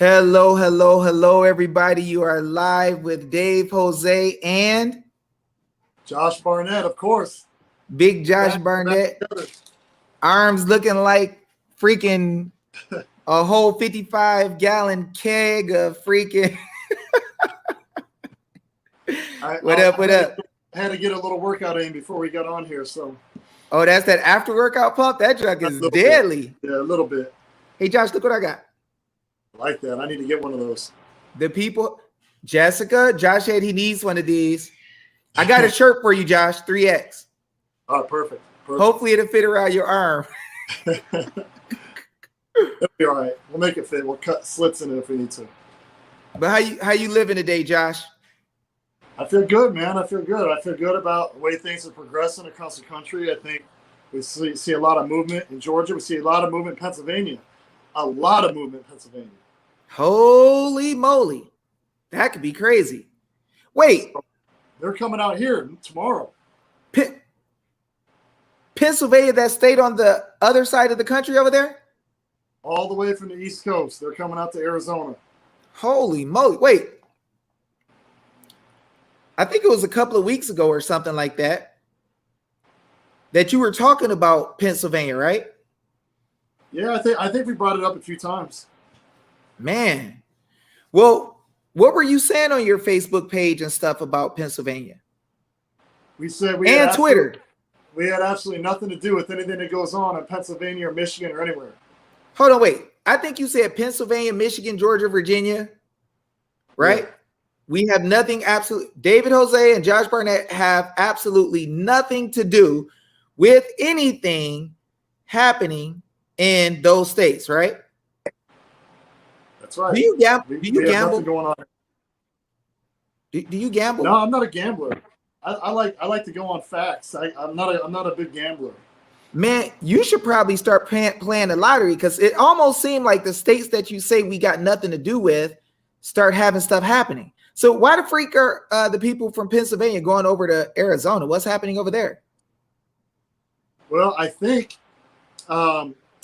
Hello, hello, hello, everybody. You are live with Dave, Jose, and Josh Barnett, of course. Big Josh Barnett. Arms looking like freaking a whole 55-gallon keg of freaking. What up? I had to get a little workout in before we got on here, so. Oh, that's that after workout pump? That drug is deadly. Yeah, a little bit. Hey, Josh, look what I got. I like that. I need to get one of those. The people, Jessica, Josh said he needs one of these. I got a shirt for you, Josh, 3X. Oh, perfect. Hopefully it'll fit around your arm. It'll be all right. We'll make it fit. We'll cut slits in it if we need to. But how you living today, Josh? I feel good, man. I feel good. I feel good about the way things are progressing across the country. I think we see a lot of movement in Georgia. We see a lot of movement in Pennsylvania. A lot of movement in Pennsylvania. Holy moly. That could be crazy. Wait. They're coming out here tomorrow. Pennsylvania, that state on the other side of the country over there? All the way from the East Coast. They're coming out to Arizona. Holy moly. Wait. I think it was a couple of weeks ago or something like that you were talking about Pennsylvania, right? Yeah, I think we brought it up a few times. Man. Well, what were you saying on your Facebook page and stuff about Pennsylvania? We said and Twitter. We had absolutely nothing to do with anything that goes on in Pennsylvania or Michigan or anywhere. Hold on, wait. I think you said Pennsylvania, Michigan, Georgia, Virginia, right? Yeah. We have nothing David Jose and Josh Barnett have absolutely nothing to do with anything happening in those states, right? That's right. Do you gamble? Do you gamble? Going on. Do you gamble? No, I'm not a gambler. I like to go on facts. I'm not a big gambler. Man, you should probably start playing the lottery, because it almost seemed like the states that you say we got nothing to do with start having stuff happening. So why the freak are the people from Pennsylvania going over to Arizona? What's happening over there? Well, I think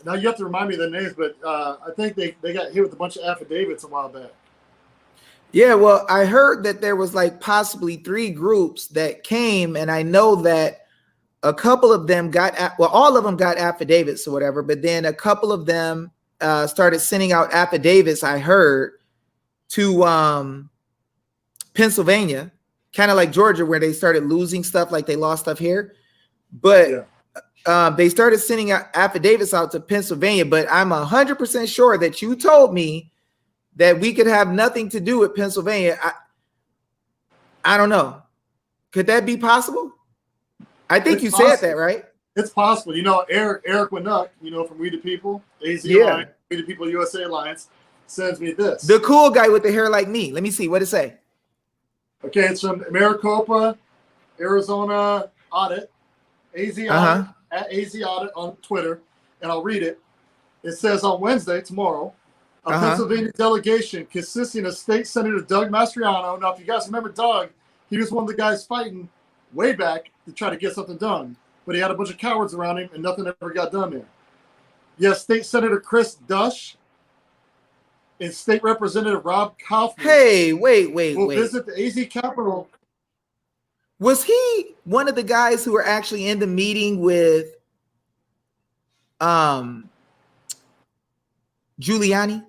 now you have to remind me of the names, but I think they got hit with a bunch of affidavits a while back. Yeah, well, I heard that there was like possibly 3 groups that came, and I know that a couple of them all of them got affidavits or whatever, but then a couple of them started sending out affidavits, I heard, to Pennsylvania, kind of like Georgia, where they started losing stuff, like they lost stuff here. But they started sending out affidavits out to Pennsylvania, but I'm 100% sure that you told me that we could have nothing to do with Pennsylvania. I don't know. Could that be possible? I think you said that, right? It's possible. You know, Eric Winnuck, from We the People, AZ Alliance, We the People USA Alliance, sends me this. The cool guy with the hair like me. Let me see. What it say? Okay, it's from Maricopa, Arizona Audit, AZ Audit, at AZ Audit on Twitter, and I'll read it. It says on Wednesday, tomorrow, a Pennsylvania delegation consisting of State Senator Doug Mastriano. Now, if you guys remember Doug, he was one of the guys fighting way back to try to get something done, but he had a bunch of cowards around him, and nothing ever got done there. Yes, State Senator Chris Dush and State Representative Rob Kaufman. Hey, wait. Will visit the AZ Capitol. Was he one of the guys who were actually in the meeting with Giuliani?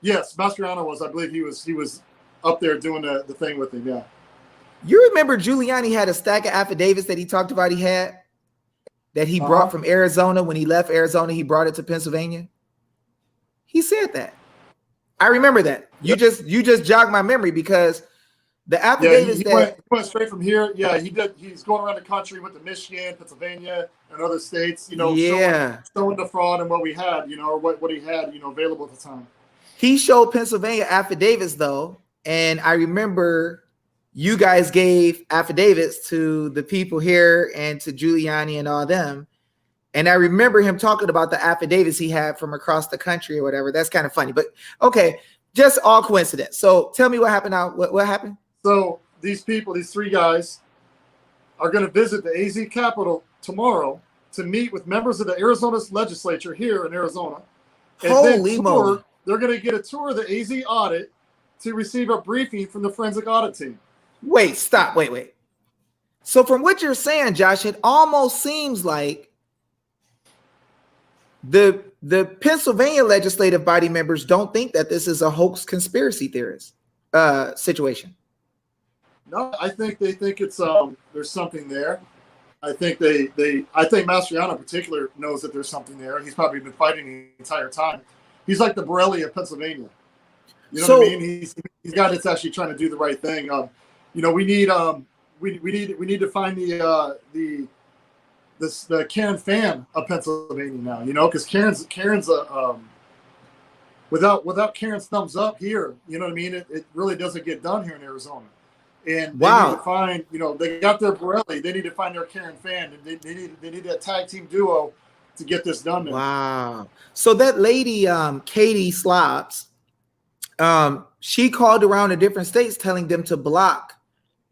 Yes, Mastriano was. I believe he was up there doing the thing with him. Yeah. You remember Giuliani had a stack of affidavits that he talked about he had that he brought from Arizona. When he left Arizona, he brought it to Pennsylvania. He said that. I remember that. You just jogged my memory, because the affidavits he went straight from here. Yeah, he did. He's going around the country with the Michigan, Pennsylvania, and other states. Showing the fraud and what we had. Or what he had. Available at the time. He showed Pennsylvania affidavits though, and I remember you guys gave affidavits to the people here and to Giuliani and all them. And I remember him talking about the affidavits he had from across the country or whatever. That's kind of funny, but okay, just all coincidence. So tell me what happened now. What happened? So these 3 guys, are going to visit the AZ Capitol tomorrow to meet with members of the Arizona legislature here in Arizona And then Holy moly. they're going to get a tour of the AZ audit to receive a briefing from the forensic audit team. Wait, stop. Wait. So from what you're saying, Josh, it almost seems like the Pennsylvania legislative body members don't think that this is a hoax conspiracy theorist situation. No, I think they think it's there's something there. I think I think Mastriano in particular knows that there's something there. He's probably been fighting the entire time. He's like the Borelli of Pennsylvania. You know what I mean? He's got that's actually trying to do the right thing. You know, we need to find the Karen fan of Pennsylvania now. You know, because Karen's without Karen's thumbs up here, you know what I mean? It really doesn't get done here in Arizona. And they need to find, you know, they got their Borelli. They need to find their Karen fan. And they need that tag team duo to get this done. Wow. So that lady, Katie Slops, she called around to different states telling them to block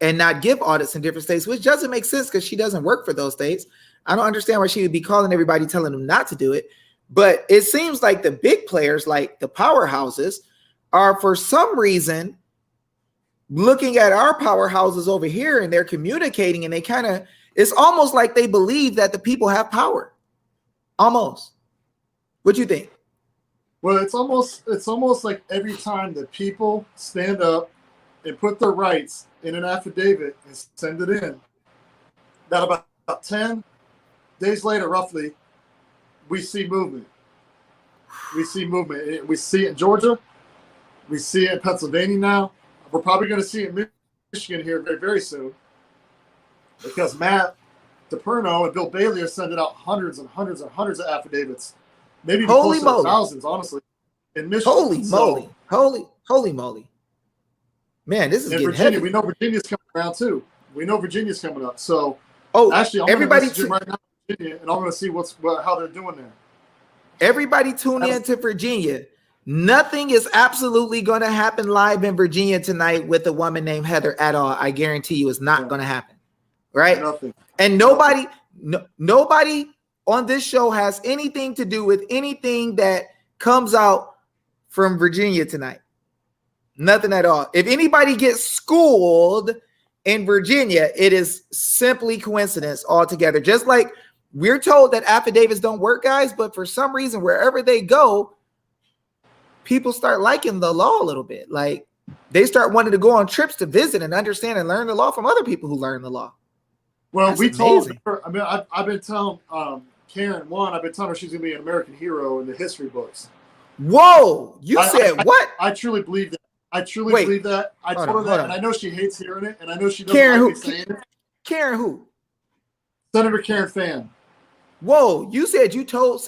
and not give audits in different states, which doesn't make sense because she doesn't work for those states. I don't understand why she would be calling everybody, telling them not to do it. But it seems like the big players, like the powerhouses, are for some reason looking at our powerhouses over here, and they're communicating, and they kind of, it's almost like they believe that the people have power. Almost. What do you think? Well, it's almost like every time that people stand up and put their rights in an affidavit and send it in, that about 10 days later, roughly, we see movement. We see movement. We see it in Georgia. We see it in Pennsylvania now. We're probably going to see it in Michigan here very, very soon, because Matt DePerno and Bill Bailey are sending out hundreds and hundreds and hundreds of affidavits, maybe even close to thousands, honestly, in Michigan. Holy moly. Man, this is getting Virginia, heavy. we know Virginia's coming around too. We know Virginia's coming up. So, actually, I'm everybody going to right now in Virginia, and I'm going to see how they're doing there. Everybody tune in to Virginia. Nothing is absolutely going to happen live in Virginia tonight with a woman named Heather at all. I guarantee you it's not going to happen. Right? Nothing. And nobody on this show has anything to do with anything that comes out from Virginia tonight. Nothing at all. If anybody gets schooled in Virginia, it is simply coincidence altogether. Just like we're told that affidavits don't work, guys, but for some reason, wherever they go, people start liking the law a little bit. Like they start wanting to go on trips to visit and understand and learn the law from other people who learn the law. Well, that's amazing. Told her, I mean, I've been telling Karen, I've been telling her she's going to be an American hero in the history books. Whoa, you said what? I truly believe that. I truly believe that. I told her that, and I know she hates hearing it, and I know she doesn't like me saying it. Karen who? Senator Karen Fan. Whoa, you said you told,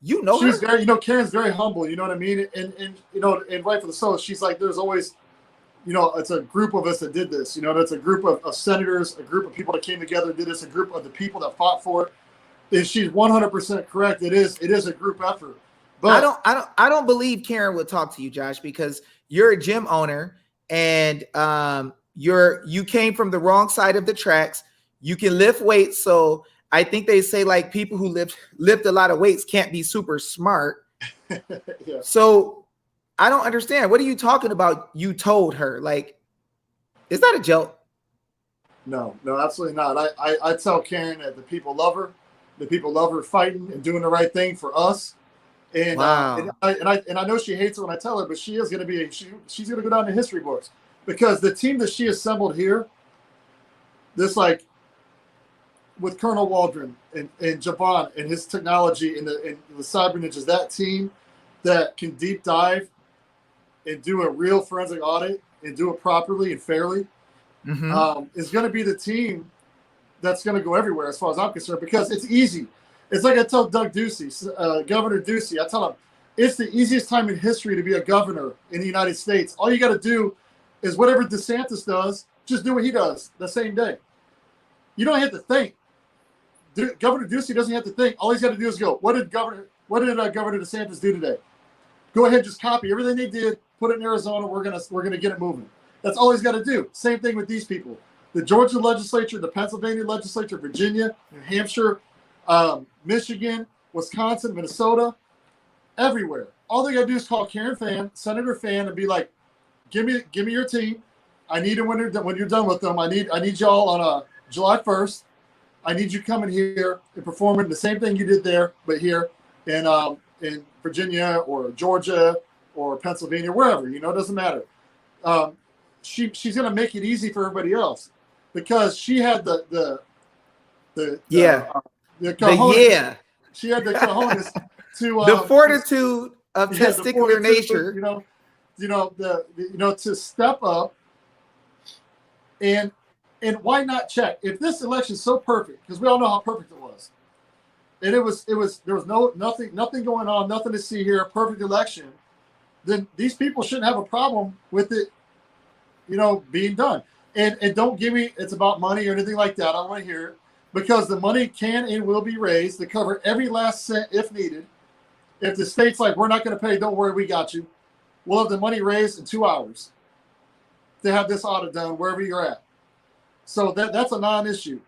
you know she's her? Very, you know, Karen's very humble, you know what I mean? And you know, and rightfully so, she's like, there's always, you know, it's a group of us that did this, you know, that's a group of senators, a group of people that came together and did this, a group of the people that fought for it. And she's 100% correct. It is a group effort. But I don't believe Karen would talk to you, Josh, because you're a gym owner and you came from the wrong side of the tracks. You can lift weights, so I think they say like people who lift a lot of weights can't be super smart. Yeah. So I don't understand. What are you talking about? You told her, like, is that a joke? No, absolutely not. I tell Karen that the people love her. The people love her fighting and doing the right thing for us. And wow. And I know she hates it when I tell her, but she is going to be she's going to go down in history books, because the team that she assembled here, this like with Colonel Waldron and Javon and his technology and the cyber ninjas, that team that can deep dive and do a real forensic audit and do it properly and fairly, is going to be the team that's going to go everywhere as far as I'm concerned, because it's easy. It's like I tell Doug Ducey, Governor Ducey, I tell him, it's the easiest time in history to be a governor in the United States. All you got to do is whatever DeSantis does, just do what he does the same day. You don't have to think. Governor Ducey doesn't have to think. All he's got to do is go, what did Governor DeSantis do today? Go ahead, just copy everything they did, put it in Arizona. We're gonna get it moving. That's all he's got to do. Same thing with these people. The Georgia legislature, the Pennsylvania legislature, Virginia, New Hampshire, Michigan, Wisconsin, Minnesota. everywhere. All they gotta do is call Karen Fan, Senator Fan, and be like, "Give me your team. I need them when you're done with them. I need y'all on July 1st. I need you coming here and performing the same thing you did there, but here in Virginia or Georgia or Pennsylvania, wherever. It doesn't matter." She's gonna make it easy for everybody else because she had the cojones. She had the cojones to the fortitude of testicular nature. To step up and why not check if this election is so perfect, because we all know how perfect it was, and there was nothing going on, nothing to see here, a perfect election, then these people shouldn't have a problem with it being done. And don't give me it's about money or anything like that. I don't want to hear it, because the money can and will be raised to cover every last cent if needed. If the state's like, we're not going to pay, don't worry, we got you. We'll have the money raised in 2 hours to have this audit done wherever you're at. So that's a non-issue.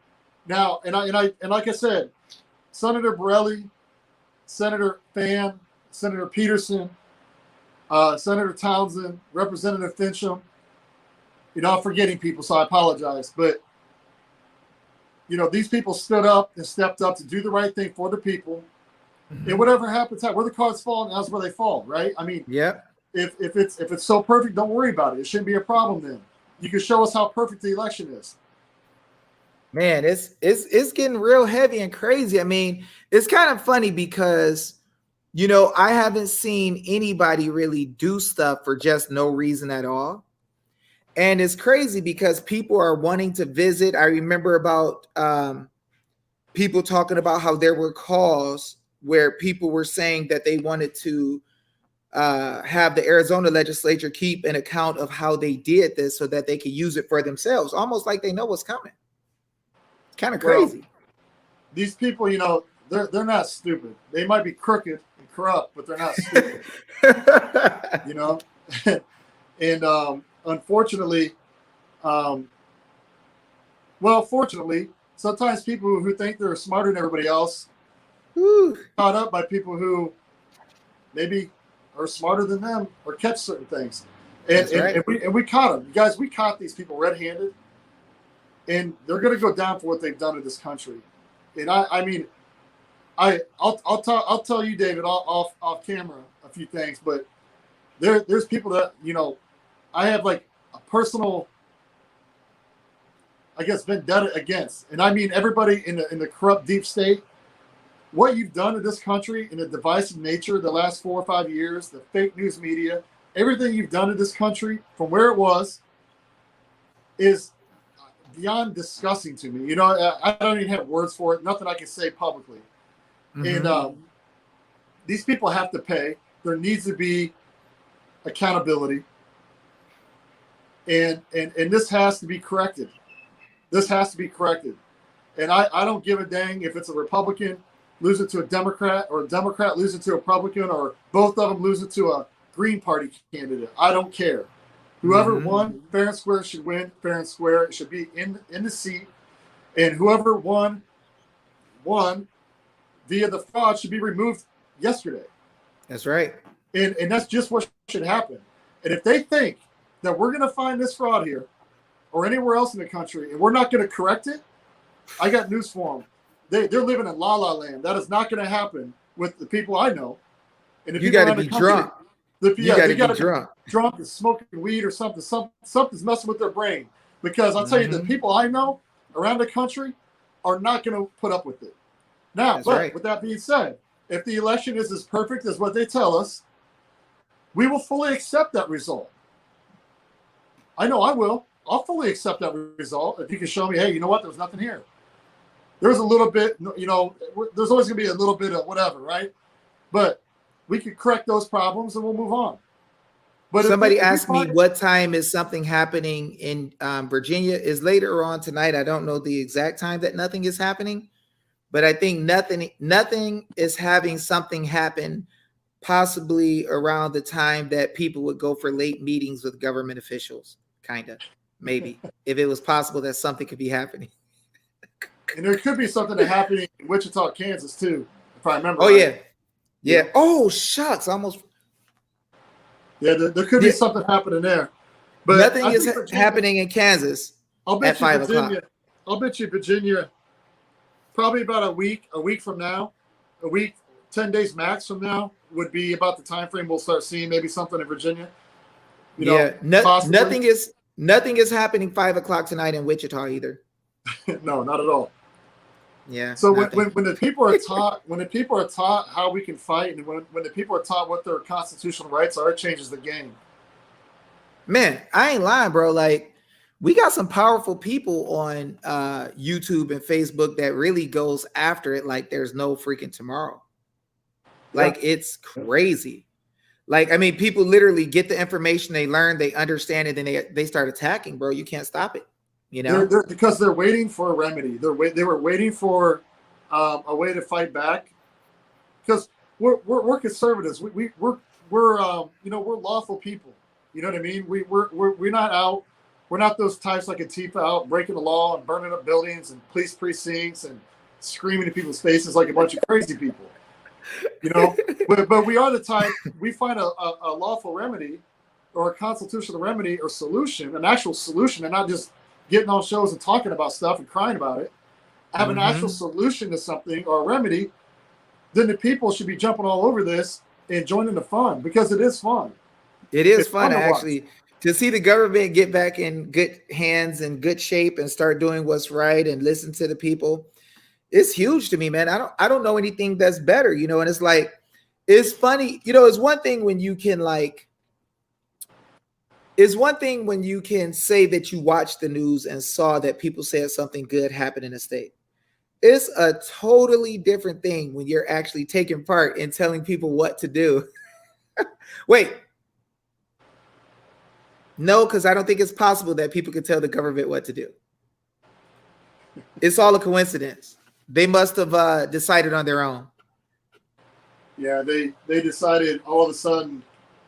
Now, and like I said, Senator Borelli, Senator Fan, Senator Peterson, Senator Townsend, Representative Fincham. I'm forgetting people, so I apologize. But these people stood up and stepped up to do the right thing for the people. Mm-hmm. And whatever happens, where the cards fall, that's where they fall, right? I mean, yeah. If it's so perfect, don't worry about it. It shouldn't be a problem then. You can show us how perfect the election is. Man, it's getting real heavy and crazy. I mean, it's kind of funny because, I haven't seen anybody really do stuff for just no reason at all. And it's crazy because people are wanting to visit. I remember about people talking about how there were calls where people were saying that they wanted to have the Arizona legislature keep an account of how they did this so that they could use it for themselves, almost like they know what's coming. It's kind of crazy. Well, these people, they're not stupid. They might be crooked and corrupt, but they're not stupid. And unfortunately, fortunately, sometimes people who think they're smarter than everybody else caught up by people who maybe are smarter than them or catch certain things. And we caught them. You guys, we caught these people red-handed, and they're going to go down for what they've done to this country. And I'll tell you, David, off camera a few things, but there's people that I have like a personal, I guess, vendetta against, and I mean everybody in the corrupt deep state. What you've done to this country in a divisive nature the last 4 or 5 years, the fake news media, everything you've done to this country from where it was is beyond disgusting to me. I don't even have words for it. Nothing I can say publicly. Mm-hmm. And these people have to pay. There needs to be accountability. And this has to be corrected. This has to be corrected. And I don't give a dang if it's a Republican losing to a Democrat or a Democrat losing to a Republican or both of them losing to a Green Party candidate. I don't care. Whoever won fair and square should win fair and square. It should be in the seat. And whoever won via the fraud should be removed yesterday. That's right. And that's just what should happen. And if they think that we're going to find this fraud here or anywhere else in the country and we're not going to correct it, I got news for them. They're living in la-la land. That is not going to happen with the people I know. And the you got to be drunk. You got to be drunk and smoking weed or something. Something's messing with their brain. Because I'll tell you, the people I know around the country are not going to put up with it. Now, with that being said, if the election is as perfect as what they tell us, we will fully accept that result. I know I will. I'll fully accept that result if you can show me, hey, you know what? There was nothing here. There's a little bit, there's always going to be a little bit of whatever, right? But we could correct those problems and we'll move on. But somebody asked me what time is something happening in Virginia. Is later on tonight. I don't know the exact time that nothing is happening, but I think nothing is having something happen possibly around the time that people would go for late meetings with government officials, kind of, maybe, if it was possible that something could be happening. And there could be something that happening in Wichita, Kansas, too, if I remember. Oh, right. Yeah. Oh shucks, almost. Yeah, there could be Yeah. something happening there. But Nothing I is think Virginia, happening in Kansas I'll at bet you 5 o'clock. Virginia, I'll bet you Virginia, probably about a week from now, a week, 10 days max from now would be about the time frame we'll start seeing maybe something in Virginia. You know, Yeah. possibly. Nothing is happening 5 o'clock tonight in Wichita either. No, not at all. Yeah, So nothing. when the people are taught how we can fight, and when the people are taught what their constitutional rights are, it changes the game. Man, I ain't lying, bro. Like, we got some powerful people on YouTube and Facebook that really goes after it like there's no freaking tomorrow. Like, Yeah. it's crazy. Like, I mean, people literally get the information, they learn, they understand it, and they start attacking, bro. You can't stop it. You know? Because they're waiting for a remedy. They were waiting for a way to fight back. Because we're conservatives. We're we're lawful people. You know what I mean? We're not out. We're not those types like Antifa out breaking the law and burning up buildings and police precincts and screaming in people's faces like a bunch of crazy people. You know, but we are the type, we find a lawful remedy or a constitutional remedy or solution, an actual solution, and not just getting on shows and talking about stuff and crying about it. Have an actual solution to something or a remedy, then the people should be jumping all over this and joining the fun, because it is fun. It is It's fun to actually to see the government get back in good hands and good shape and start doing what's right and listen to the people. It's huge to me, man. I don't know anything that's better, you know. And it's like, it's funny, you know. It's one thing when you can say that you watched the news and saw that people said something good happened in a state. It's a totally different thing when you're actually taking part in telling people what to do. Wait. No, because I don't think it's possible that people can tell the government what to do. It's all a coincidence. They must have decided on their own. Yeah, they decided all of a sudden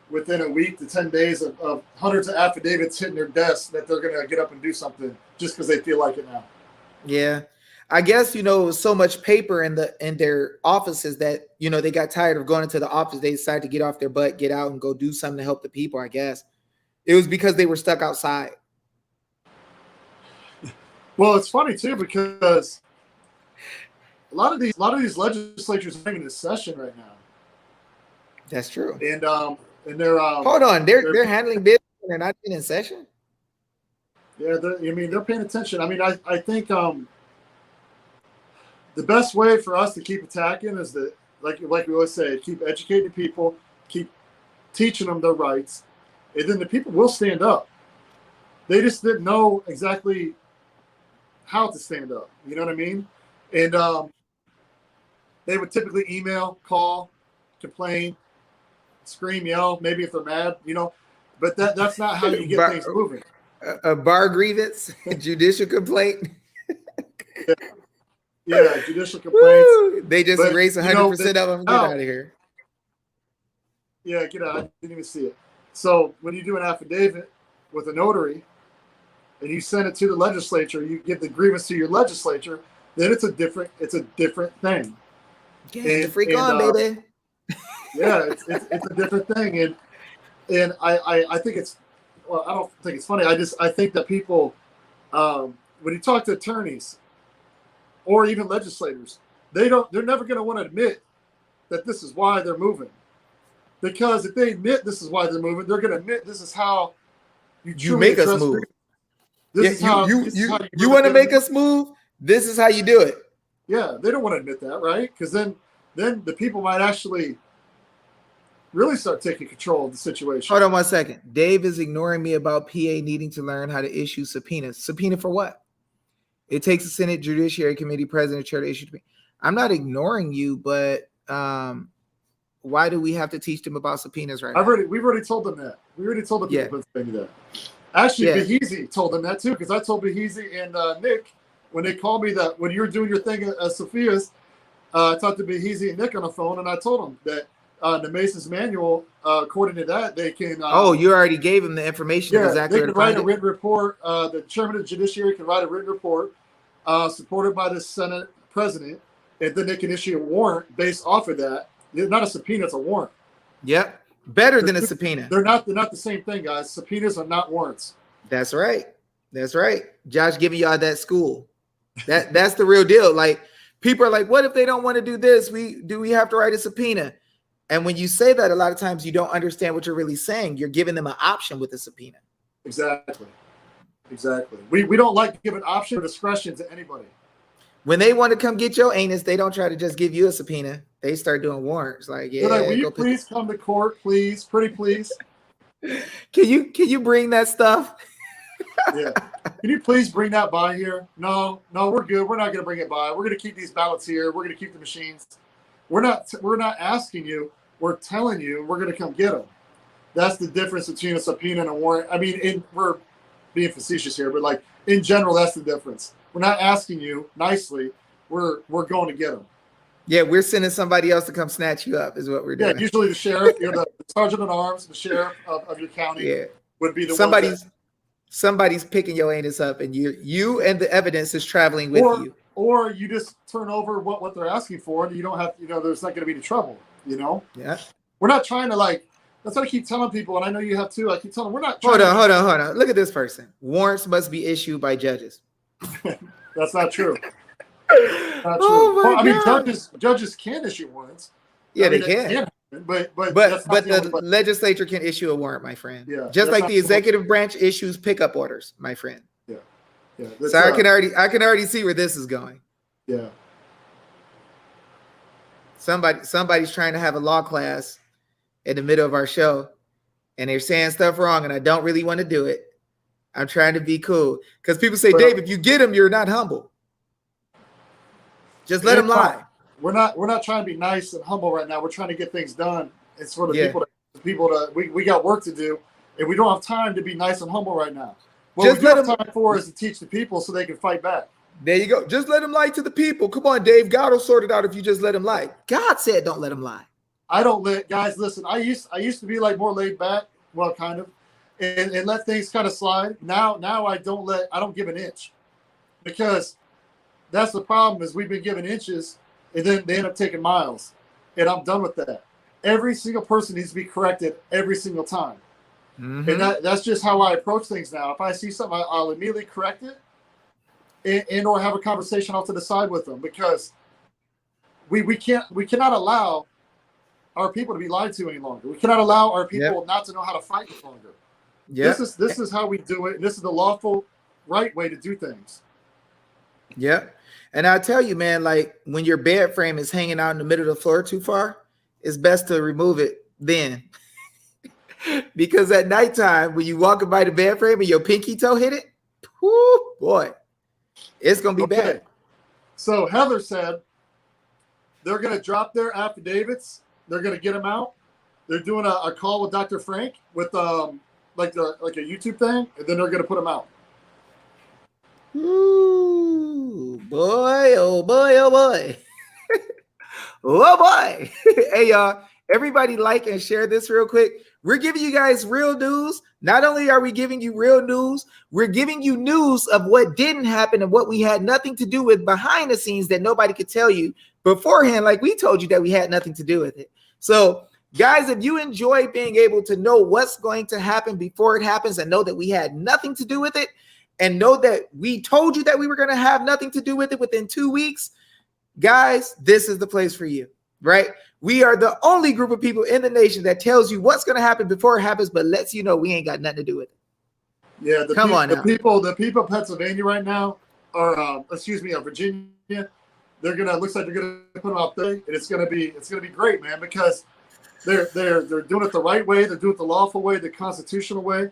within a week to 10 days of hundreds of affidavits hitting their desks that they're going to get up and do something just because they feel like it now. Yeah. I guess, you know, it was so much paper in their offices that, you know, they got tired of going into the office. They decided to get off their butt, get out and go do something to help the people, I guess. It was because they were stuck outside. Well, it's funny too, because a lot of these legislatures are in a session right now. That's true. And they're hold on, they're handling business and they're not in session. Yeah, they're paying attention. I mean, I think the best way for us to keep attacking is that, like we always say, keep educating people, keep teaching them their rights, and then the people will stand up. They just didn't know exactly how to stand up. You know what I mean? And they would typically email, call, complain, scream, yell, maybe if they're mad, you know. But that's not how you get things moving. A bar grievance, judicial complaint. Yeah, judicial complaints. Woo! They just erase 100% of them. Get out of here. Yeah, get out. I didn't even see it. So when you do an affidavit with a notary and you send it to the legislature, you give the grievance to your legislature, then it's a different thing. Get the freak on, baby. Yeah, it's a different thing. And I think it's, well, I don't think it's funny. I think that people, when you talk to attorneys or even legislators, they're never going to want to admit that this is why they're moving. Because if they admit this is why they're moving, they're going to admit this is how you make us move. This is how you want to make us move. This is how you do it. Yeah, they don't want to admit that, right? Because then the people might actually really start taking control of the situation. Hold on 1 second. Dave is ignoring me about PA needing to learn how to issue subpoenas. Subpoena for what? It takes a Senate Judiciary Committee president chair to issue. I'm not ignoring you, but why do we have to teach them about subpoenas right now? We've already told them that. We already told the people in Pennsylvania that. Actually, Behezy told them that too, because I told Behezy and Nick when they called me that when you were doing your thing at Sophia's, I talked to Behezy and Nick on the phone, and I told them that the Masons manual, according to that, they can. You already gave them the information. Yeah, exactly. They can write a written report. The chairman of the judiciary can write a written report, supported by the Senate president, and then they can issue a warrant based off of that Not a subpoena, it's a warrant. Yep. Better than a subpoena. They're not the same thing, guys. Subpoenas are not warrants. That's right. That's right. Josh giving y'all that school. That's the real deal. Like, people are like, what if they don't want to do this? We have to write a subpoena? And when you say that, a lot of times you don't understand what you're really saying. You're giving them an option with a subpoena. Exactly. We don't like giving option or discretion to anybody. When they want to come get your anus, they don't try to just give you a subpoena. They start doing warrants. Like, yeah, like, will you please come to court, please? Pretty please. Can you bring that stuff? Yeah. Can you please bring that by here? No, we're good. We're not going to bring it by. We're going to keep these ballots here. We're going to keep the machines. We're not asking you. We're telling you we're going to come get them. That's the difference between a subpoena and a warrant. I mean, we're being facetious here, but like in general, that's the difference. We're not asking you nicely. We're going to get them. Yeah, we're sending somebody else to come snatch you up is what we're doing. Yeah, usually the sheriff, the sergeant at arms, the sheriff of your county would be the somebody's picking your anus up, and you and the evidence is traveling with you. Or you just turn over what they're asking for, and you don't have, there's not going to be any trouble, Yeah. We're not trying to that's what I keep telling people, and I know you have too. I keep telling them we're not trying Hold on. Look at this person. Warrants must be issued by judges. That's not true. Not true. Oh my God. Judges can issue warrants. Yeah, they can. But the legislature can issue a warrant, my friend. Yeah. Just like the executive branch issues pickup orders, my friend. Yeah. So I can already see where this is going. Yeah. Somebody's trying to have a law class in the middle of our show, and they're saying stuff wrong, and I don't really want to do it. I'm trying to be cool because people say, Dave, if you get them, you're not humble. Just let them lie. We're not trying to be nice and humble right now. We're trying to get things done. It's for the people to we got work to do, and we don't have time to be nice and humble right now. What we have time for is to teach the people so they can fight back. There you go. Just let them lie to the people. Come on, Dave. God will sort it out if you just let them lie. God said don't let them lie. I don't let guys listen. I used to be like more laid back, well, kind of, and let things kind of slide. Now I don't give an inch, because that's the problem is we've been giving inches and then they end up taking miles, and I'm done with that. Every single person needs to be corrected every single time. Mm-hmm. And that's just how I approach things now. If I see something, I'll immediately correct it and or have a conversation off to the side with them, because we cannot allow our people to be lied to any longer. We cannot allow our people not to know how to fight any longer. Yep. This is how we do it. This is the lawful, right way to do things. Yeah. And I'll tell you, man, like when your bed frame is hanging out in the middle of the floor too far, it's best to remove it then. Because at nighttime, when you walking by the bed frame and your pinky toe hit it, whoo, boy, it's going to be bad. So Heather said they're going to drop their affidavits. They're going to get them out. They're doing a call with Dr. Frank with like a YouTube thing, and then they're going to put them out. Ooh, boy, oh boy, oh boy. Oh boy. Hey, y'all, everybody like and share this real quick. We're giving you guys real news. Not only are we giving you real news, we're giving you news of what didn't happen and what we had nothing to do with behind the scenes that nobody could tell you beforehand, like we told you that we had nothing to do with it. So, guys, if you enjoy being able to know what's going to happen before it happens and know that we had nothing to do with it, and know that we told you that we were going to have nothing to do with it within 2 weeks, guys, this is the place for you, right? We are the only group of people in the nation that tells you what's going to happen before it happens, but lets you know we ain't got nothing to do with it. Yeah, the people of Pennsylvania right now, or Virginia, they're gonna looks like they're gonna put them out there, and it's gonna be great, man, because they're doing it the right way, they're doing it the lawful way, the constitutional way.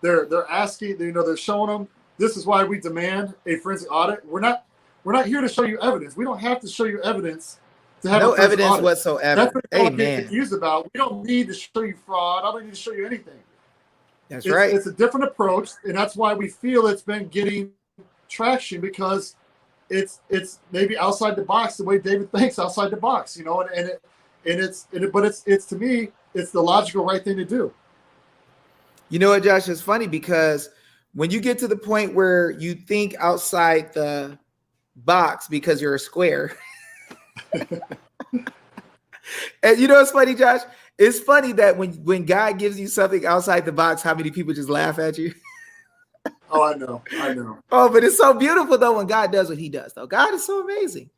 They're asking, they're showing them. This is why we demand a forensic audit. We're not here to show you evidence. We don't have to show you evidence to have no evidence audit. whatsoever. That's what people get confused about. We don't need to show you fraud. I don't need to show you anything. That's right. It's a different approach, and that's why we feel it's been getting traction, because it's maybe outside the box the way David thinks outside the box, but it's to me it's the logical right thing to do. You know what, Josh? It's funny because when you get to the point where you think outside the box because you're a square, And you know what's funny, Josh? It's funny that when God gives you something outside the box, how many people just laugh at you? Oh, I know. I know. Oh, but it's so beautiful though when God does what he does, though. God is so amazing.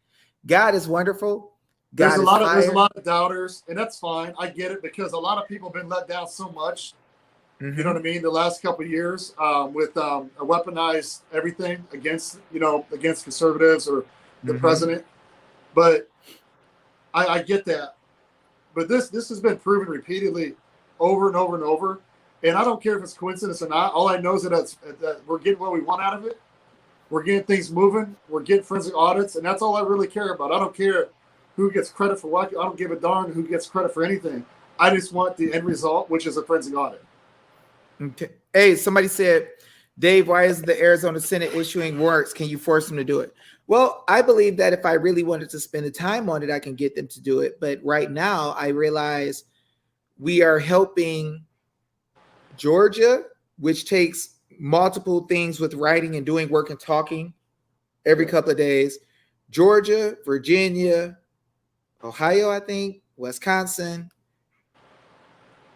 God is wonderful. God is fire. There's a lot of doubters, and that's fine. I get it because a lot of people have been let down so much. Mm-hmm. You know what I mean? The last couple of years with a weaponized everything against conservatives or the president. But I get that. But this has been proven repeatedly over and over and over. And I don't care if it's coincidence or not. All I know is that we're getting what we want out of it. We're getting things moving. We're getting forensic audits. And that's all I really care about. I don't care who gets credit for what. I don't give a darn who gets credit for anything. I just want the end result, which is a forensic audit. Okay. Hey, somebody said, Dave, why is the Arizona Senate issuing warrants? Can you force them to do it? Well, I believe that if I really wanted to spend the time on it, I can get them to do it. But right now, I realize we are helping Georgia, which takes multiple things with writing and doing work and talking every couple of days. Georgia, Virginia, Ohio, I think, Wisconsin,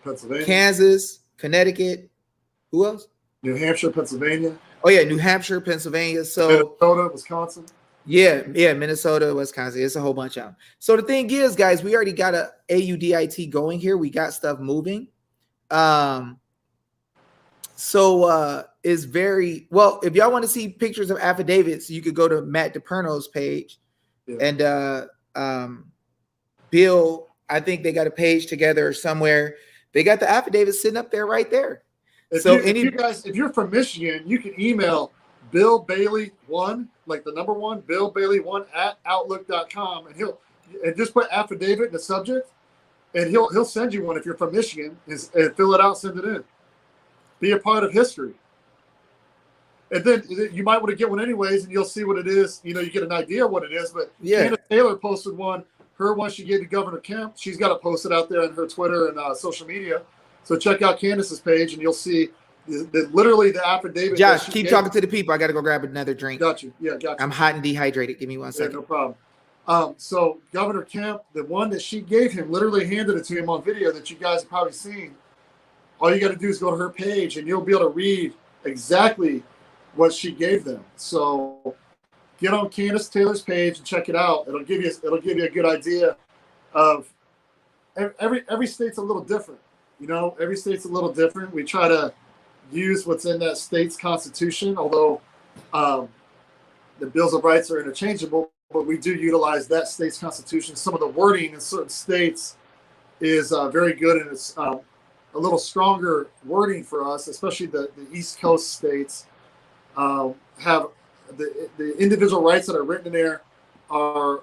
Pennsylvania, Kansas, Connecticut. Who else? New Hampshire, Pennsylvania. Oh yeah, New Hampshire, Pennsylvania. So Minnesota, Wisconsin. Yeah, Minnesota, Wisconsin. It's a whole bunch of them. So the thing is, guys, we already got a AUDIT going here. We got stuff moving. It's very well. If y'all want to see pictures of affidavits, you could go to Matt DePerno's page, and Bill. I think they got a page together somewhere. They got the affidavits sitting up there, right there. If you're from Michigan, you can email Bill Bailey 1, like the number 1, Bill Bailey 1 at outlook.com, and he'll just put affidavit in the subject, and he'll send you one if you're from Michigan, and fill it out, send it in. Be a part of history. And then you might want to get one anyways, and you'll see what it is. You know, you get an idea of what it is. But Candace Taylor posted one. Her one she gave to Governor Kemp. She's got it posted out there on her Twitter and social media. So check out Candace's page, and you'll see literally the affidavit. Josh, keep talking to the people. I got to go grab another drink. Got you. Yeah, got you. I'm hot and dehydrated. Give me 1 second. No problem. So Governor Kemp, the one that she gave him, literally handed it to him on video that you guys have probably seen. All you got to do is go to her page, and you'll be able to read exactly what she gave them. So get on Candace Taylor's page and check it out. It'll give you a good idea of every state's a little different. You know, every state's a little different. We try to use what's in that state's constitution, although the Bills of Rights are interchangeable, but we do utilize that state's constitution. Some of the wording in certain states is very good, and it's a little stronger wording for us, especially the East Coast states have the individual rights that are written in there are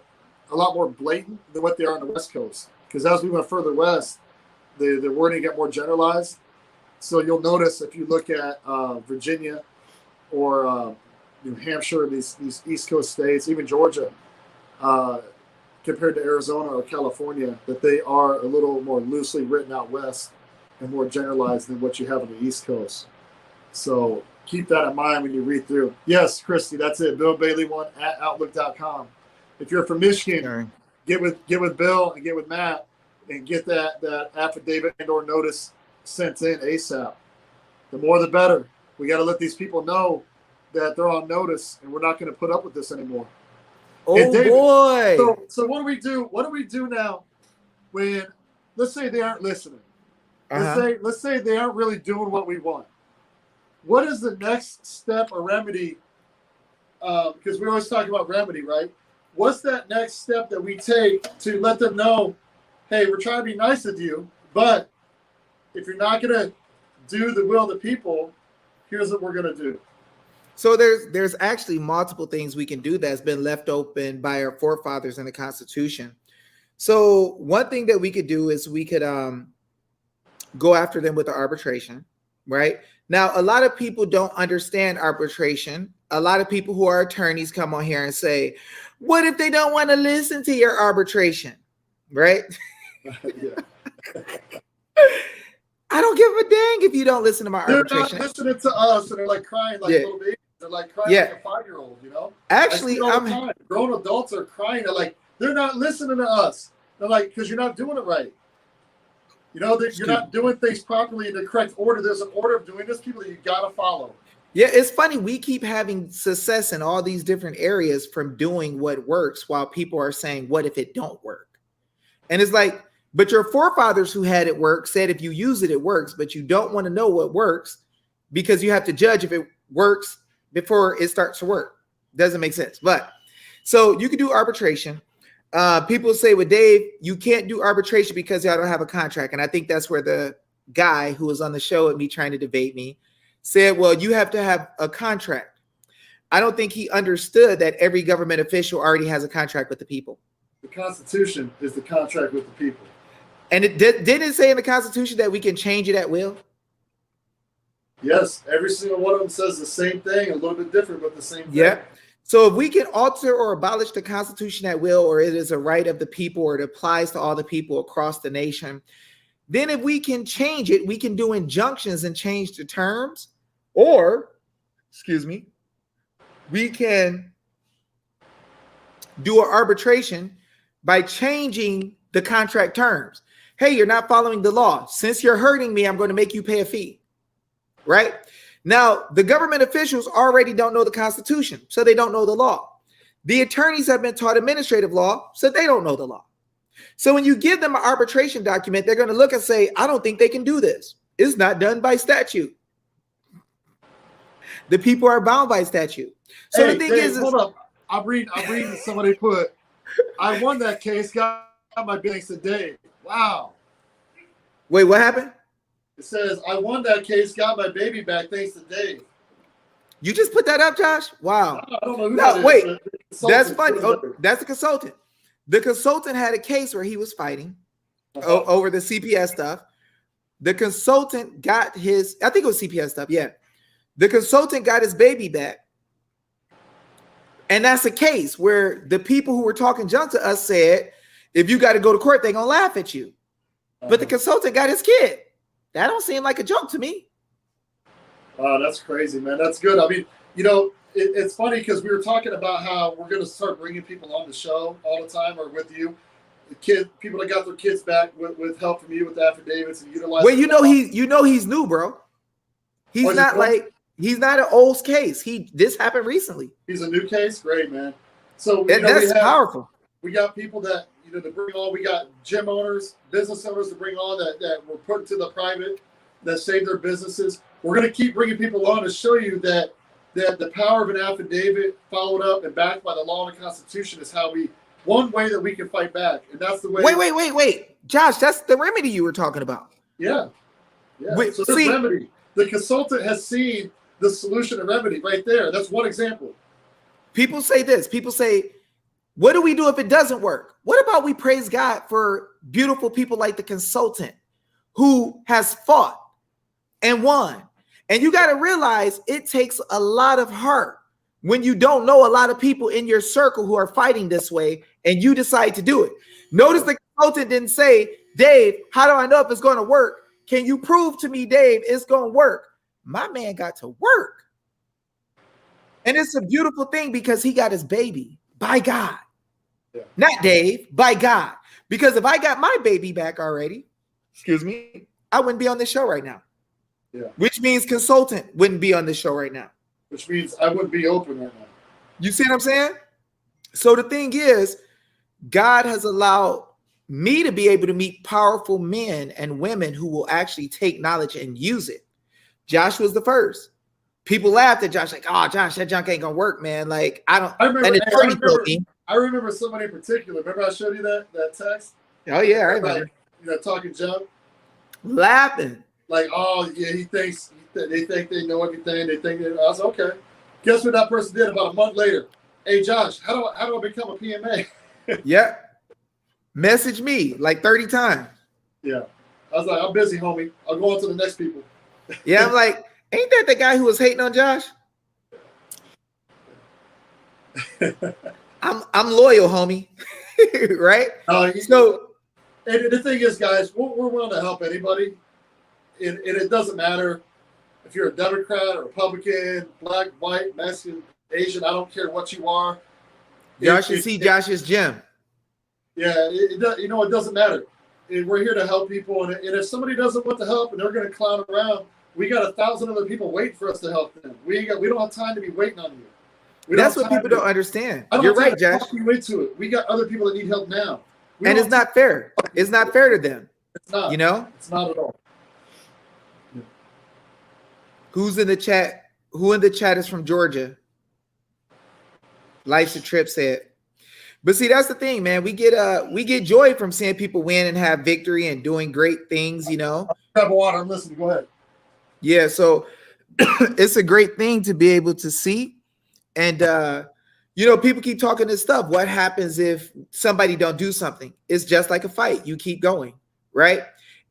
a lot more blatant than what they are on the West Coast. Because as we went further west, the wording got more generalized. So you'll notice if you look at Virginia or New Hampshire, these East Coast states, even Georgia, compared to Arizona or California, that they are a little more loosely written out west and more generalized than what you have on the East Coast. So keep that in mind when you read through. Yes, Christy, that's it. Bill Bailey 1 at outlook.com. If you're from Michigan, get with Bill and get with Matt and get that affidavit and or notice sent in ASAP. The more the better. We got to let these people know that they're on notice, and we're not going to put up with this anymore. Oh, David, boy. So what do we do? What do we do now when, let's say they aren't listening? Let's say they aren't really doing what we want. What is the next step or remedy? Because we always talk about remedy, right? What's that next step that we take to let them know, hey, we're trying to be nice with you, but if you're not going to do the will of the people, here's what we're going to do. So there's actually multiple things we can do that's been left open by our forefathers in the Constitution. So one thing that we could do is we could go after them with the arbitration, right? Now, a lot of people don't understand arbitration. A lot of people who are attorneys come on here and say, what if they don't want to listen to your arbitration, right? I don't give a dang if you don't listen to my arbitration. They're not listening to us, and they're like crying like little babies. They're like crying like a 5-year-old, you know? Actually, grown adults are crying. They're not listening to us. They're like, because you're not doing it right. You know, that you're not doing things properly in the correct order. There's an order of doing this, people, that you got to follow. Yeah, it's funny. We keep having success in all these different areas from doing what works, while people are saying, what if it don't work? And it's like, but your forefathers who had it work said if you use it, it works, but you don't want to know what works because you have to judge if it works before it starts to work. Doesn't make sense. But so you can do arbitration. People say, well, Dave, you can't do arbitration because y'all don't have a contract. And I think that's where the guy who was on the show with me trying to debate me said, well, you have to have a contract. I don't think he understood that every government official already has a contract with the people. The Constitution is the contract with the people. And it didn't it say in the Constitution that we can change it at will? Yes, every single one of them says the same thing, a little bit different, but the same thing. Yeah. So if we can alter or abolish the Constitution at will, or it is a right of the people, or it applies to all the people across the nation, then if we can change it, we can do injunctions and change the terms, or, we can do an arbitration by changing the contract terms. Hey, you're not following the law. Since you're hurting me, I'm going to make you pay a fee, right? Now, the government officials already don't know the Constitution, so they don't know the law. The attorneys have been taught administrative law, so they don't know the law. So when you give them an arbitration document, they're going to look and say, I don't think they can do this. It's not done by statute. The people are bound by statute. So hey, the thing is, hold up. I'm reading somebody put, I won that case, got my thanks to Dave. Wow. Wait, what happened? It says, I won that case, got my baby back thanks to Dave. You just put that up, Josh? Wow. I don't know who No, that wait. is. That's funny. Oh, that's the consultant. The consultant had a case where he was fighting over the CPS stuff. The consultant got his, I think it was CPS stuff. Yeah. The consultant got his baby back. And that's a case where the people who were talking junk to us said, if you got to go to court, they're going to laugh at you. But the consultant got his kid. That don't seem like a joke to me. Oh, that's crazy, man. That's good. I mean, you know, it's funny because we were talking about how we're going to start bringing people on the show all the time, or with you, people that got their kids back with help from you with affidavits and utilize. Well, he's new, bro. He's not like he's not an old case. This happened recently. He's a new case. Great, man. So that's powerful. We got people that to bring on. We got gym owners, business owners to bring on that were put into the private, that saved their businesses. We're going to keep bringing people on to show you that the power of an affidavit followed up and backed by the law and the Constitution is one way that we can fight back. And that's the way. Wait. Josh, that's the remedy you were talking about. Yeah. So there's remedy. The consultant has seen the solution and remedy right there. That's one example. People say this. People say, what do we do if it doesn't work? What about we praise God for beautiful people like the consultant who has fought and won? And you got to realize it takes a lot of heart when you don't know a lot of people in your circle who are fighting this way and you decide to do it. Notice the consultant didn't say, Dave, how do I know if it's going to work? Can you prove to me, Dave, it's going to work? My man got to work. And it's a beautiful thing because he got his baby by God. Yeah. Not Dave, by God. Because if I got my baby back already, I wouldn't be on this show right now. Yeah. Which means consultant wouldn't be on this show right now. Which means I wouldn't be open right now. You see what I'm saying? So the thing is, God has allowed me to be able to meet powerful men and women who will actually take knowledge and use it. Josh was the first. People laughed at Josh like, oh, Josh, that junk ain't going to work, man. Like, I remember somebody in particular. Remember I showed you that text? Oh, yeah, I remember. Talking junk. Laughing. Like, oh, yeah, they think they know everything. They think I was okay. Guess what that person did about a month later? Hey, Josh, how do I become a PMA? Yeah. Message me like 30 times. Yeah. I was like, I'm busy, homie. I'll go on to the next people. Yeah, I'm like, ain't that the guy who was hating on Josh? I'm loyal, homie. Right? So and the thing is, guys, we're willing to help anybody. And it doesn't matter if you're a Democrat or Republican, black, white, Mexican, Asian, I don't care what you are. Y'all should see Josh's gym. Yeah, you know, it doesn't matter. We're here to help people, and if somebody doesn't want the help and they're going to clown around, we got 1,000 other people waiting for us to help them. We don't have time to be waiting on you. That's what people don't understand. You're right, Josh. Talk you into it. We got other people that need help now. And it's not fair. It's not fair to them. It's not. You know? It's not at all. Yeah. Who's in the chat? Who in the chat is from Georgia? Life's a Trip said. But see, that's the thing, man. We get joy from seeing people win and have victory and doing great things, you know. Grab water. I'm listening. Go ahead. Yeah, so it's a great thing to be able to see. And you know, people keep talking this stuff. What happens if somebody don't do something? It's just like a fight. You keep going, right?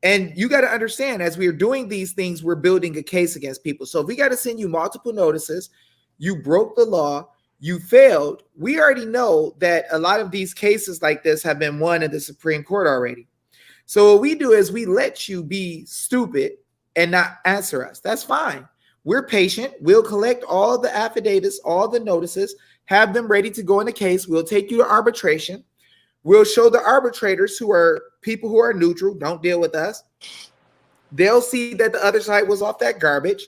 And you got to understand, as we are doing these things, we're building a case against people. So if we got to send you multiple notices, you broke the law, you failed, we already know that a lot of these cases like this have been won in the Supreme Court already. So what we do is we let you be stupid and not answer us. That's fine. We're patient. We'll collect all the affidavits, all the notices, have them ready to go in the case. We'll take you to arbitration. We'll show the arbitrators, who are people who are neutral, don't deal with us. They'll see that the other side was off that garbage.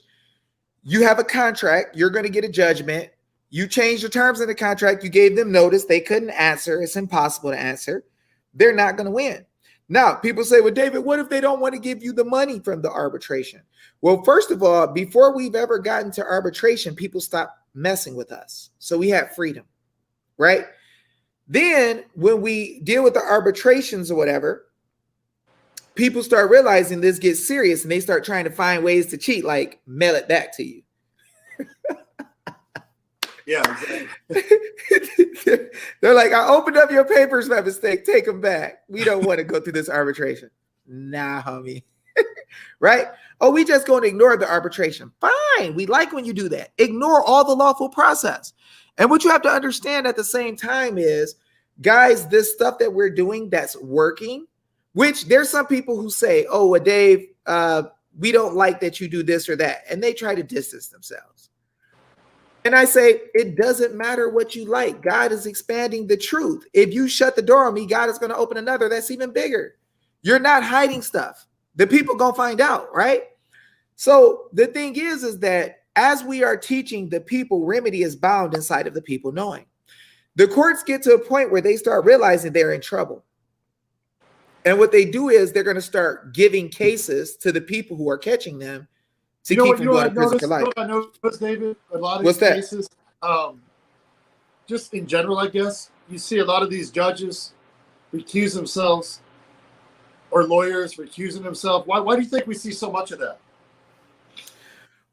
You have a contract. You're going to get a judgment. You changed the terms of the contract. You gave them notice. They couldn't answer. It's impossible to answer. They're not going to win. Now, people say, well, David, what if they don't want to give you the money from the arbitration? Well, first of all, before we've ever gotten to arbitration, people stopped messing with us. So we had freedom, right? Then when we deal with the arbitrations or whatever, people start realizing this gets serious and they start trying to find ways to cheat, like mail it back to you. Yeah, exactly. They're like, I opened up your papers by mistake. Take them back. We don't want to go through this arbitration. Nah, homie. Right? Oh, we just going to ignore the arbitration. Fine. We like when you do that. Ignore all the lawful process. And what you have to understand at the same time is, guys, this stuff that we're doing that's working, which there's some people who say, oh, well, Dave, we don't like that you do this or that. And they try to distance themselves. And I say, it doesn't matter what you like. God is expanding the truth. If you shut the door on me, God is going to open another that's even bigger. You're not hiding stuff. The people going to find out, right? So the thing is that as we are teaching the people, remedy is bound inside of the people knowing. The courts get to a point where they start realizing they're in trouble. And what they do is they're going to start giving cases to the people who are catching them to keep from going to prison for life. You know what I noticed, David? A lot of these cases, just in general, I guess, you see a lot of these judges recuse themselves, or lawyers recusing themselves. Why do you think we see so much of that?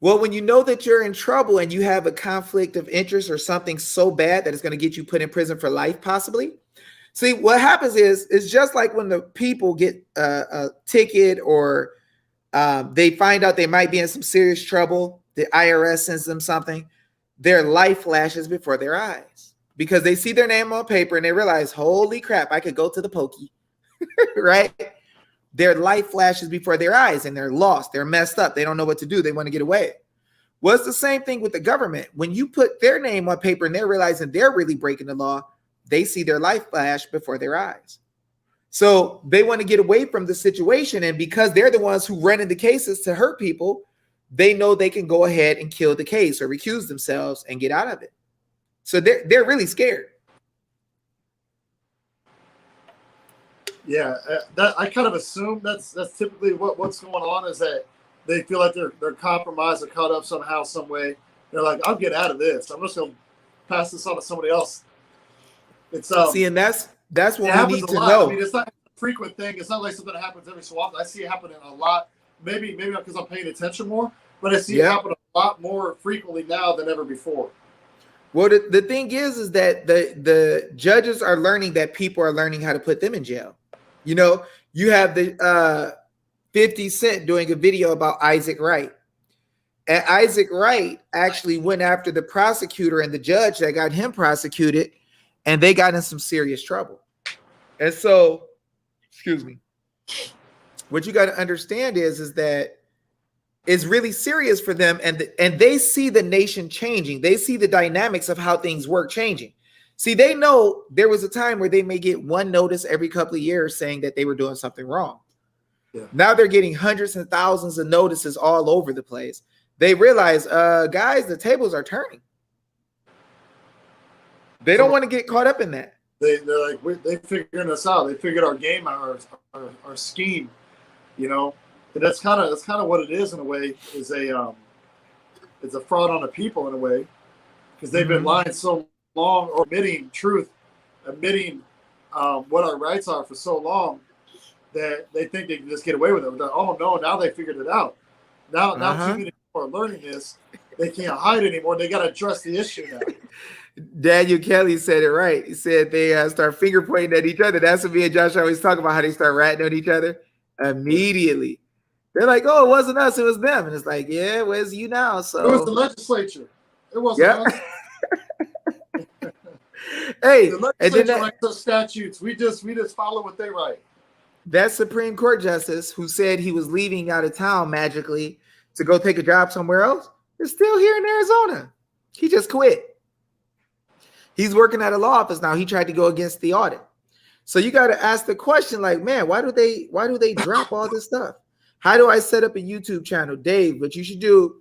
Well, when you know that you're in trouble and you have a conflict of interest or something so bad that it's going to get you put in prison for life, possibly. See, what happens is, it's just like when the people get a ticket or they find out they might be in some serious trouble. The IRS sends them something. Their life flashes before their eyes because they see their name on paper and they realize, holy crap, I could go to the pokey, right? Their life flashes before their eyes and they're lost. They're messed up. They don't know what to do. They want to get away. Well, it's the same thing with the government. When you put their name on paper and they're realizing they're really breaking the law, they see their life flash before their eyes. So they want to get away from the situation. And because they're the ones who run into cases to hurt people, they know they can go ahead and kill the case or recuse themselves and get out of it. So they're really scared. Yeah, that I kind of assume that's typically what's going on, is that they feel like they're compromised or caught up somehow, some way. They're like, I'll get out of this. I'm just going to pass this on to somebody else. It's see, and that's what we need to know. I mean, it's not a frequent thing. It's not like something that happens every so often. I see it happening a lot. Maybe because I'm paying attention more, but I see it happen a lot more frequently now than ever before. Well, the thing is that the judges are learning that people are learning how to put them in jail. You know, you have the 50 Cent doing a video about Isaac Wright. And Isaac Wright actually went after the prosecutor and the judge that got him prosecuted, and they got in some serious trouble. And so, excuse me, what you got to understand is that it's really serious for them, and they see the nation changing. They see the dynamics of how things work changing. See, they know there was a time where they may get one notice every couple of years saying that they were doing something wrong. Yeah. Now they're getting hundreds and thousands of notices all over the place. They realize, guys, the tables are turning. They don't want to get caught up in that. They're like, they figuring us out. They figured our game out, our scheme, you know. And that's kind of what it is in a way. Is it's a fraud on the people in a way, because they've been lying so long, or admitting truth, admitting what our rights are for so long, that they think they can just get away with it. Oh no! Now they figured it out. Now too many people are learning this. They can't hide anymore. They got to address the issue now. Daniel Kelly said it right. He said they start finger pointing at each other. That's what me and Josh always talk about, how they start ratting on each other immediately. They're like, "Oh, it wasn't us, it was them," and it's like, "Yeah, where's you now?" So it was the legislature. It wasn't us. Hey, the legislature writes those statutes. We just follow what they write. That Supreme Court justice who said he was leaving out of town magically to go take a job somewhere else is still here in Arizona. He just quit. He's working at a law office now. He tried to go against the audit. So you got to ask the question, like, man, why do they drop all this stuff? How do I set up a YouTube channel? Dave, what you should do,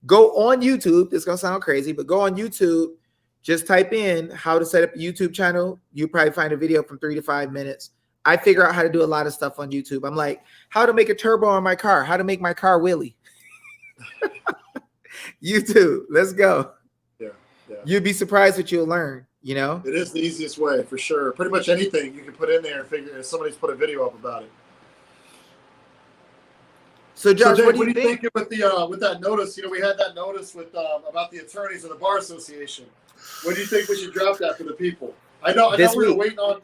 go on YouTube. This is going to sound crazy, but go on YouTube. Just type in how to set up a YouTube channel. You probably find a video from 3 to 5 minutes. I figure out how to do a lot of stuff on YouTube. I'm like, how to make a turbo on my car, how to make my car wheelie. YouTube, let's go. Yeah. You'd be surprised what you'll learn, you know? It is the easiest way for sure. Pretty much anything you can put in there and figure if somebody's put a video up about it. So Josh, Dave, what do you think with that notice? You know, we had that notice with about the attorneys of the Bar Association. What do you think we should drop that for the people? I know we're waiting on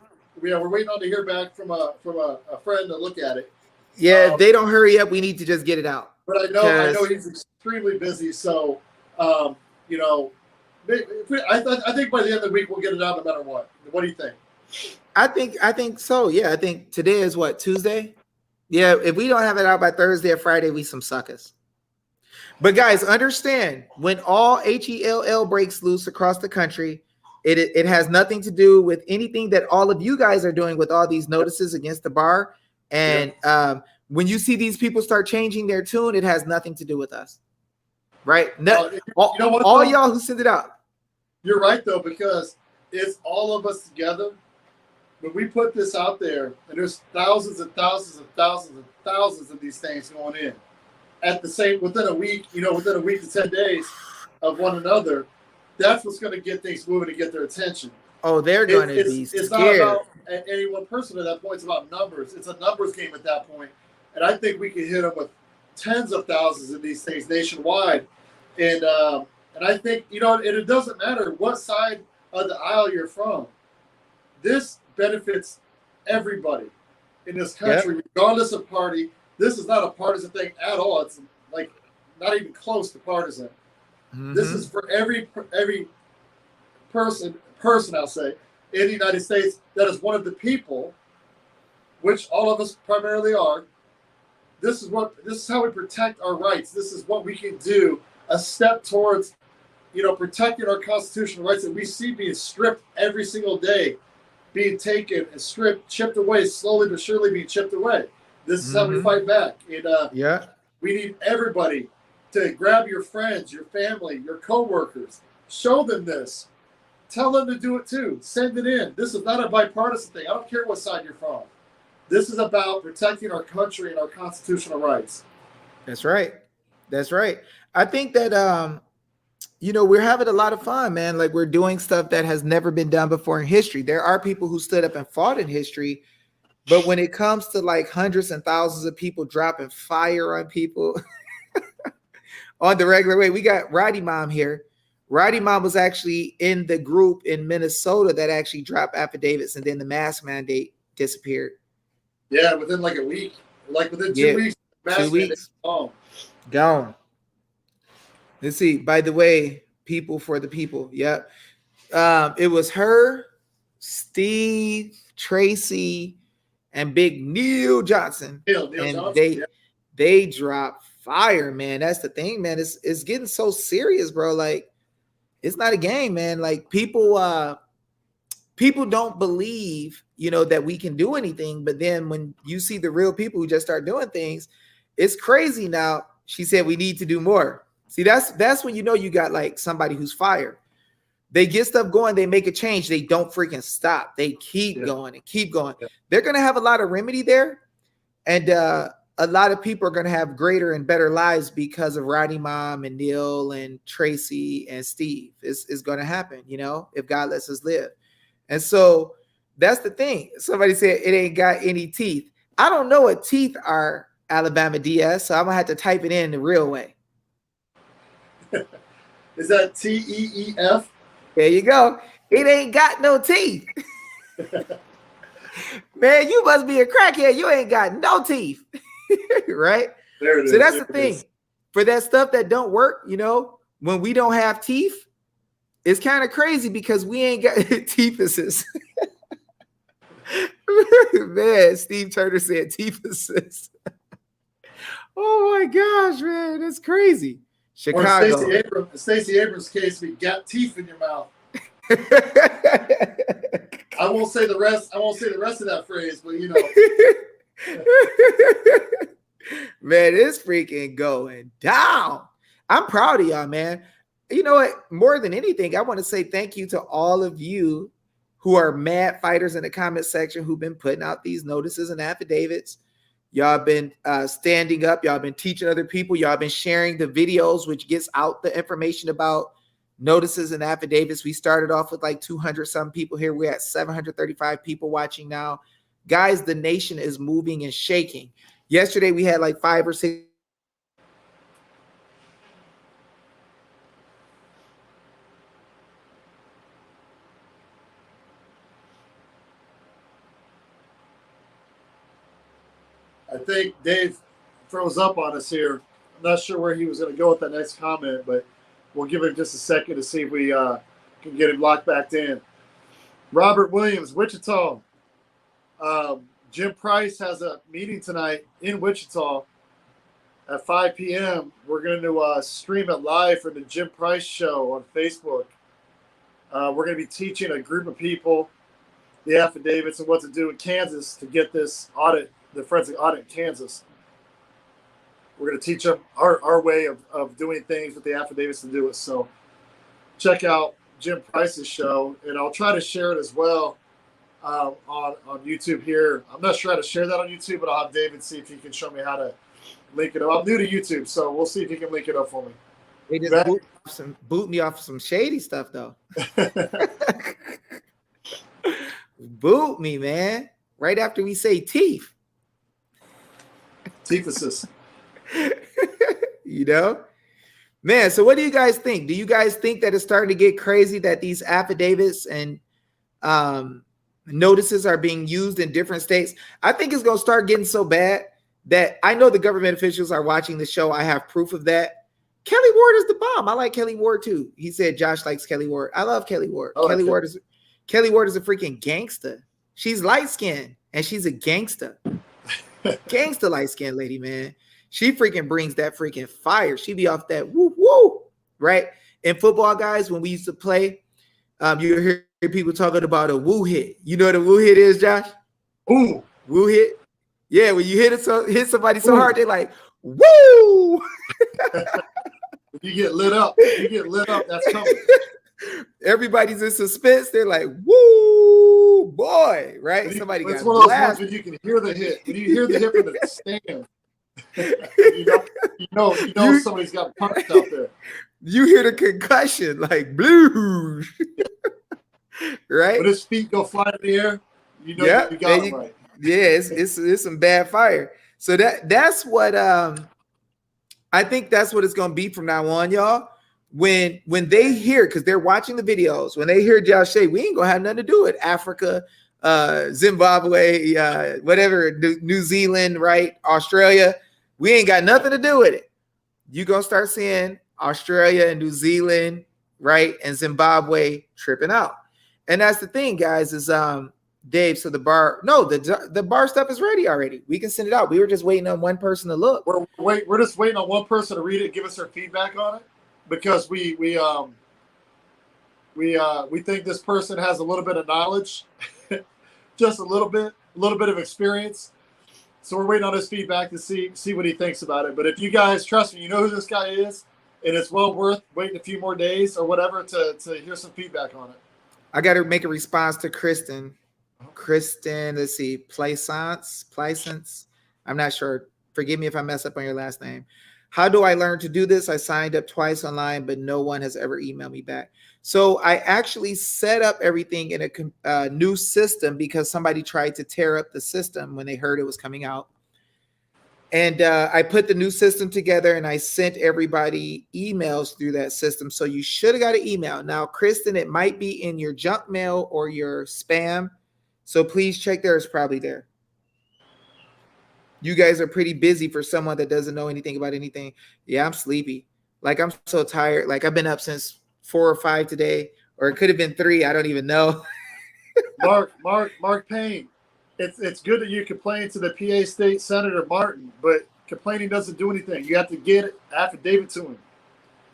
to hear back from a friend to look at it. Yeah, if they don't hurry up, we need to just get it out. But I know he's extremely busy, so you know, I think by the end of the week we'll get it out no matter what. What do you think? I think so. Yeah, I think today is what, Tuesday? Yeah, if we don't have it out by Thursday or Friday, we some suckers. But guys, understand, when all HELL breaks loose across the country, it has nothing to do with anything that all of you guys are doing with all these notices against the bar. And when you see these people start changing their tune, it has nothing to do with us. Right? No, all y'all who send it out. You're right, though, because it's all of us together. When we put this out there, and there's thousands and thousands and thousands and thousands of these things going in at the same, within a week to 10 days of one another, that's what's going to get things moving and get their attention. Oh, they're going to be scared. It's not about any one person at that point. It's about numbers. It's a numbers game at that point. And I think we can hit them with tens of thousands of these things nationwide. And I think, you know, and it doesn't matter what side of the aisle you're from. This benefits everybody in this country, regardless of party. This is not a partisan thing at all. It's like not even close to partisan. This is for every person, I'll say, in the United States that is one of the people, which all of us primarily are. This is how we protect our rights. This is what we can do, a step towards, you know, protecting our constitutional rights that we see being stripped every single day, being taken and stripped, chipped away, slowly but surely being chipped away. This is how we fight back. And we need everybody to grab your friends, your family, your coworkers, show them this. Tell them to do it too. Send it in. This is not a bipartisan thing. I don't care what side you're from. This is about protecting our country and our constitutional rights. That's right. That's right. I think that, you know, we're having a lot of fun, man. Like, we're doing stuff that has never been done before in history. There are people who stood up and fought in history, but when it comes to like hundreds and thousands of people dropping fire on people on the regular way, we got Roddy Mom here. Roddy Mom was actually in the group in Minnesota that actually dropped affidavits, and then the mask mandate disappeared. Yeah, within like a week, like within 2 weeks. 2 weeks. Gone. Let's see. By the way, people for the people. Yep. It was her, Steve, Tracy, and Big Neil Johnson. Neil and Johnson, they dropped fire, man. That's the thing, man. It's getting so serious, bro. Like, it's not a game, man. Like, people people don't believe, you know, that we can do anything. But then when you see the real people who just start doing things, it's crazy. Now, she said we need to do more. See, that's when you know you got like somebody who's fired. They get stuff going, they make a change, they don't freaking stop. They keep going and keep going. They're going to have a lot of remedy there. And a lot of people are going to have greater and better lives because of Rodney Mom and Neil and Tracy and Steve. It's going to happen, you know, if God lets us live. And so that's the thing. Somebody said it ain't got any teeth. I don't know what teeth are, Alabama DS, so I'm going to have to type it in the real way. Is that TEEF? There you go. It ain't got no teeth. Man, you must be a crackhead. You ain't got no teeth. Right? There it is. So that's the thing. For that stuff that don't work, you know, when we don't have teeth, it's kind of crazy because we ain't got teethuses. Man, Steve Turner said teethuses. Oh my gosh, man, that's crazy. Chicago. Or Stacey Abrams' case, we got teeth in your mouth. I won't say the rest. I won't say the rest of that phrase, but you know. Man, it's freaking going down. I'm proud of y'all, man. You know what? More than anything, I want to say thank you to all of you who are mad fighters in the comment section who've been putting out these notices and affidavits. Y'all been standing up. Y'all been teaching other people. Y'all been sharing the videos, which gets out the information about notices and affidavits. We started off with like 200 some people here. We're at 735 people watching now. Guys, the nation is moving and shaking. Yesterday, we had like 5 or 6. I think Dave froze up on us here. I'm not sure where he was going to go with that next comment, but we'll give him just a second to see if we can get him locked back in. Robert Williams, Wichita. Jim Price has a meeting tonight in Wichita at 5 p.m. We're going to stream it live from the Jim Price Show on Facebook. We're going to be teaching a group of people the affidavits and what to do in Kansas to get this audit, the forensic audit in Kansas. We're going to teach them our way of doing things with the affidavits to do it. So check out Jim Price's show, and I'll try to share it as well on YouTube here. I'm not sure how to share that on YouTube, but I'll have David see if he can show me how to link it up. I'm new to YouTube, so we'll see if he can link it up for me. They just boot me off some shady stuff, though. Boot me, man. Right after we say teeth. Teethuses. You know? Man, so what do you guys think? Do you guys think that it's starting to get crazy that these affidavits and notices are being used in different states? I think it's going to start getting so bad that I know the government officials are watching the show. I have proof of that. Kelly Ward is the bomb. I like Kelly Ward too. He said Josh likes Kelly Ward. I love Kelly Ward. Oh, Kelly Ward is a freaking gangster. She's light skinned and she's a gangster. Gangster light skinned lady, man. She freaking brings that freaking fire. She be off that woo woo, right? In football, guys, when we used to play, you hear people talking about a woo hit. You know what a woo hit is, Josh? Ooh, woo hit. Yeah, when you hit somebody so hard, they're like, woo. You get lit up. You get lit up. That's coming. Everybody's in suspense. They're like, woo, boy, right? Somebody got one of those ones when you can hear the hit. When you hear the hit from the stand, you know somebody's got punched out there. You hear the concussion, like blue, right? When his feet go flying in the air, you know you got him right. Yeah, it's some bad fire. So that's what I think that's what it's gonna be from now on, y'all. When they hear, because they're watching the videos, when they hear Josh say, we ain't gonna have nothing to do with Africa, Zimbabwe, whatever, New Zealand, right? Australia, we ain't got nothing to do with it. You're gonna start seeing Australia and New Zealand, right? And Zimbabwe tripping out. And that's the thing, guys, is Dave, so the bar stuff is ready already. We can send it out. We were just waiting on one person to look. We're just waiting on one person to read it, give us their feedback on it, because we We think this person has a little bit of knowledge, just a little bit of experience. So we're waiting on his feedback to see what he thinks about it. But if you guys trust me, you know who this guy is, and it's well worth waiting a few more days or whatever to hear some feedback on it. I got to make a response to Kristen. Let's see, Plaisance. I'm not sure. Forgive me if I mess up on your last name. How do I learn to do this? I signed up twice online, but no one has ever emailed me back. So I actually set up everything in a new system because somebody tried to tear up the system when they heard it was coming out. And I put the new system together and I sent everybody emails through that system. So you should have got an email. Now, Kristen, it might be in your junk mail or your spam. So please check there. It's probably there. You guys are pretty busy for someone that doesn't know anything about anything. Yeah, I'm sleepy. Like, I'm so tired. Like, I've been up since 4 or 5 today, or it could have been 3. I don't even know. Mark Payne. It's good that you complain to the PA State Senator Martin, but complaining doesn't do anything. You have to get an affidavit to him.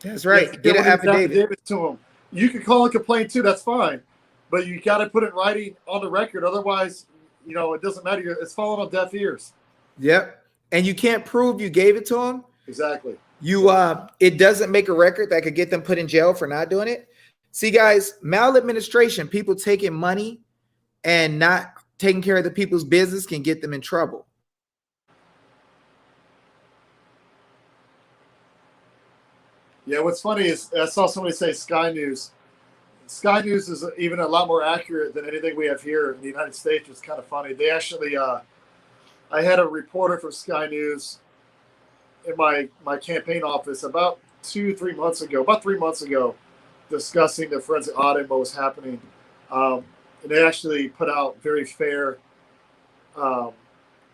That's right. Get an affidavit to him. You can call and complain too. That's fine, but you got to put it in writing on the record. Otherwise, it doesn't matter. It's falling on deaf ears. Yep. And you can't prove you gave it to him. Exactly. It doesn't make a record that could get them put in jail for not doing it. See, guys, maladministration, people taking money and not taking care of the people's business can get them in trouble. Yeah, what's funny is I saw somebody say Sky News. Sky News is even a lot more accurate than anything we have here in the United States. It's kind of funny. They actually, I had a reporter from Sky News in my campaign office about 3 months ago, discussing the forensic audit and what was happening. And they actually put out very fair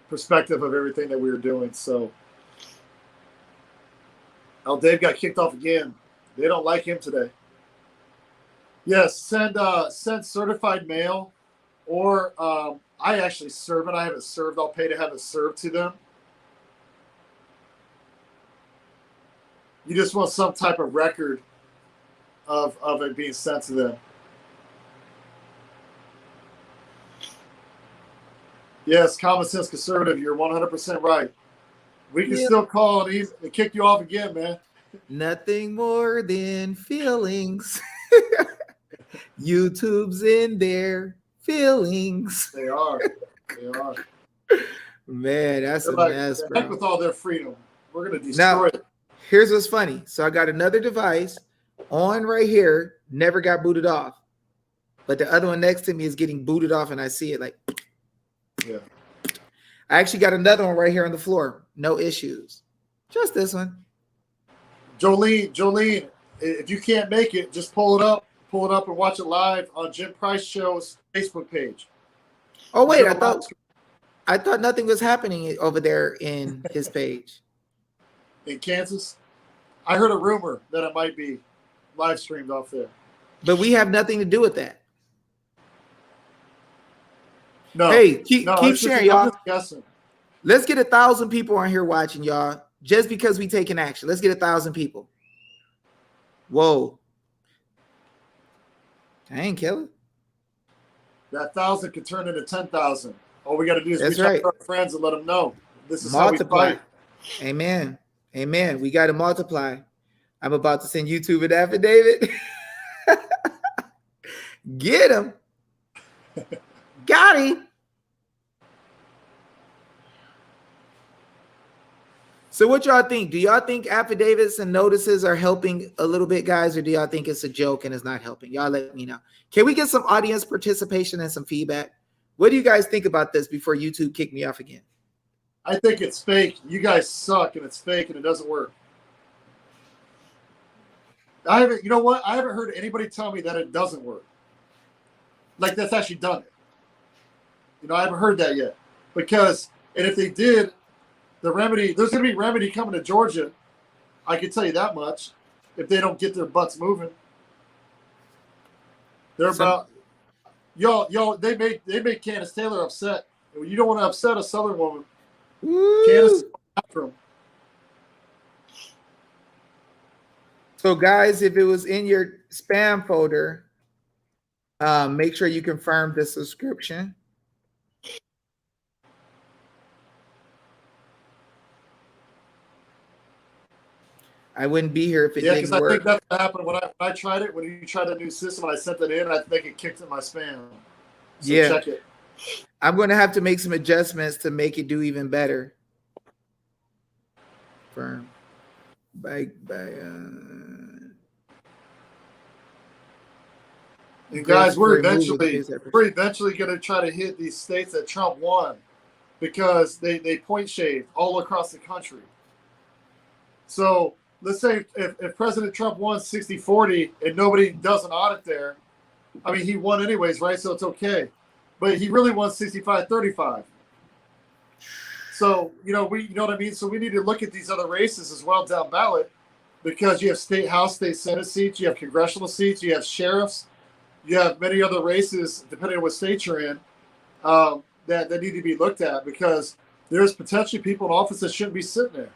perspective of everything that we were doing. So, Dave got kicked off again. They don't like him today. Yes, send certified mail, or I actually serve it. I have it served. I'll pay to have it served to them. You just want some type of record of it being sent to them. Yes, common sense conservative. You're 100% right. We can still call and kick you off again, man. Nothing more than feelings. YouTube's in their feelings. They are. Man, that's a mess, bro. Heck with all their freedom. We're going to destroy it. Here's what's funny. So I got another device on right here, never got booted off. But the other one next to me is getting booted off, and I see it like, yeah. I actually got another one right here on the floor. No issues. Just this one. Jolene, if you can't make it, just pull it up and watch it live on Jim Price Show's Facebook page. Oh, wait, I thought nothing was happening over there in his page. In Kansas? I heard a rumor that it might be live streamed off there. But we have nothing to do with that. No. Hey, keep sharing, y'all. Guessing. Let's get 1,000 people on here watching, y'all. Just because we taking action. Let's get 1,000 people. Whoa. I ain't killing. That 1,000 could turn into 10,000. All we got to do is reach out to our friends and let them know. This is multiply. How we fight. Amen. Amen. We got to multiply. I'm about to send YouTube an affidavit. Get him. Got him. So what y'all think? Do y'all think affidavits and notices are helping a little bit, guys, or do y'all think it's a joke and it's not helping? Y'all let me know. Can we get some audience participation and some feedback? What do you guys think about this before YouTube kick me off again? I think it's fake. You guys suck and it's fake and it doesn't work. You know what? I haven't heard anybody tell me that it doesn't work. Like that's actually done it. I haven't heard that yet. And if they did, there's going to be remedy coming to Georgia. I can tell you that much. If they don't get their butts moving, they made Candace Taylor upset. You don't want to upset a Southern woman. Woo. Candace is after him. So guys, if it was in your spam folder, Make sure you confirm the subscription. I wouldn't be here if it Yeah, because didn't I think work. that's what happened when I tried it. When you tried a new system and I sent it in, I think it kicked in my spam. So Yeah. check it. I'm going to have to make some adjustments to make it do even better. Firm. And guys, we're eventually going to try to hit these states that Trump won because they point shaved all across the country. So let's say if President Trump won 60-40 and nobody does an audit there, I mean, he won anyways, right? So it's okay. But he really won 65-35. So, you know what I mean? So we need to look at these other races as well down ballot because you have state house, state senate seats, you have congressional seats, you have sheriffs, you have many other races, depending on what state you're in, that need to be looked at because there's potentially people in office that shouldn't be sitting there.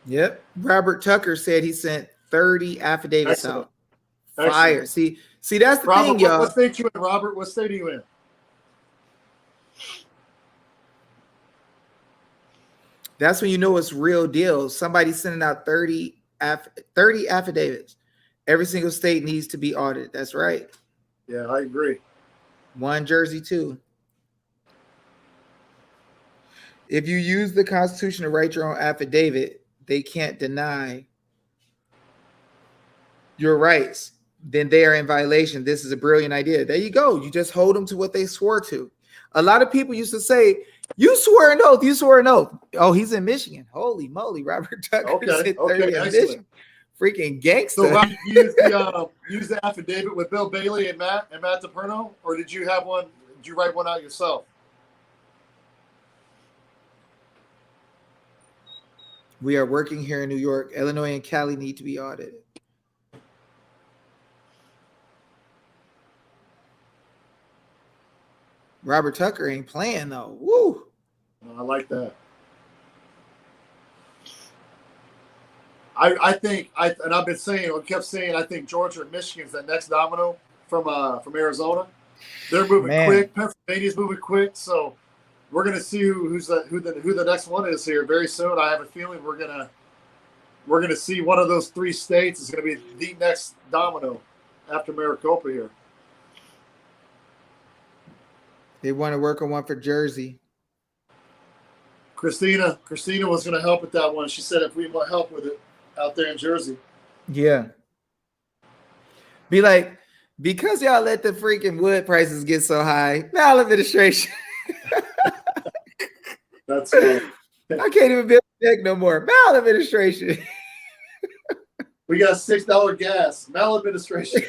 Yep. Robert Tucker said he sent 30 affidavits out. Fire. See, that's the thing, y'all. What state you in, Robert? What state are you in? That's when you know it's real deal. Somebody's sending out 30 affidavits. Every single state needs to be audited. That's right. Yeah, I agree. One Jersey too. If you use the Constitution to write your own affidavit, they can't deny your rights. Then they are in violation. This is a brilliant idea. There you go. You just hold them to what they swore to. A lot of people used to say, you swore an oath. You swore an oath. Oh, he's in Michigan. Holy moly, Robert Tucker said 30 in Michigan. Freaking gangster. So, Rob, you use the affidavit with Bill Bailey and Matt DePerno, or did you have one? Did you write one out yourself? We are working here in New York. Illinois and Cali need to be audited. Robert Tucker ain't playing though. Woo! I like that. I think and I've been saying, I kept saying, I think Georgia and Michigan's the next domino from Arizona. They're moving quick. Pennsylvania's moving quick. So we're gonna see who the next one is here very soon. I have a feeling we're gonna see one of those three states is gonna be the next domino after Maricopa here. They want to work on one for Jersey. Christina was going to help with that one. She said if we want help with it out there in Jersey. Yeah. Be like, because y'all let the freaking wood prices get so high, maladministration. That's I can't even build a deck no more. Maladministration. We got $6 gas. Maladministration.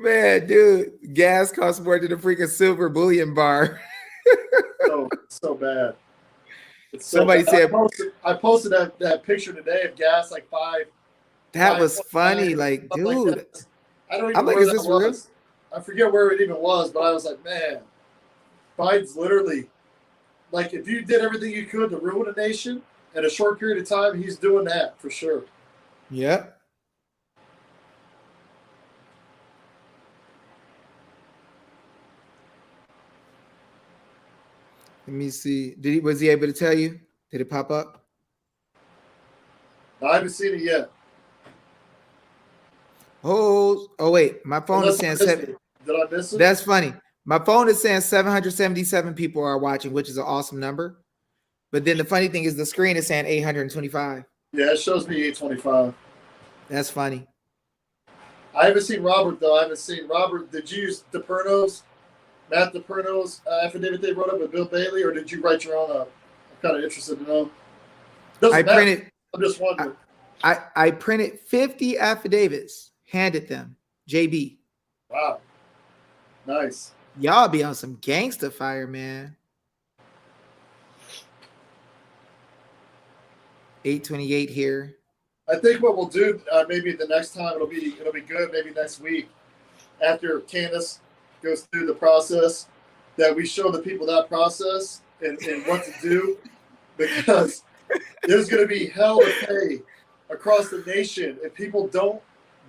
Man, dude, gas costs more than a freaking silver bullion bar. so bad. Somebody said I posted that picture today of gas like $5. That was funny, like, dude. Like I don't even know where that was. I forget where it even was, but I was like, man, Biden's literally like, if you did everything you could to ruin a nation in a short period of time, he's doing that for sure. Yep. Let me see. Was he able to tell you? Did it pop up? I haven't seen it yet. Oh wait. My phone is saying 7. Did I miss it? That's funny. My phone is saying 777 people are watching, which is an awesome number. But then the funny thing is the screen is saying 825. Yeah, it shows me 825. That's funny. I haven't seen Robert, though. Did you use Matt DePerno's affidavit they wrote up with Bill Bailey, or did you write your own up? I'm kind of interested to know. I'm just wondering. I printed 50 affidavits, handed them. JB. Wow. Nice. Y'all be on some gangster fire, man. 828 here. I think what we'll do, maybe the next time it'll be good. Maybe next week, after Candace goes through the process, that we show the people that process and what to do, because there's going to be hell to pay across the nation if people don't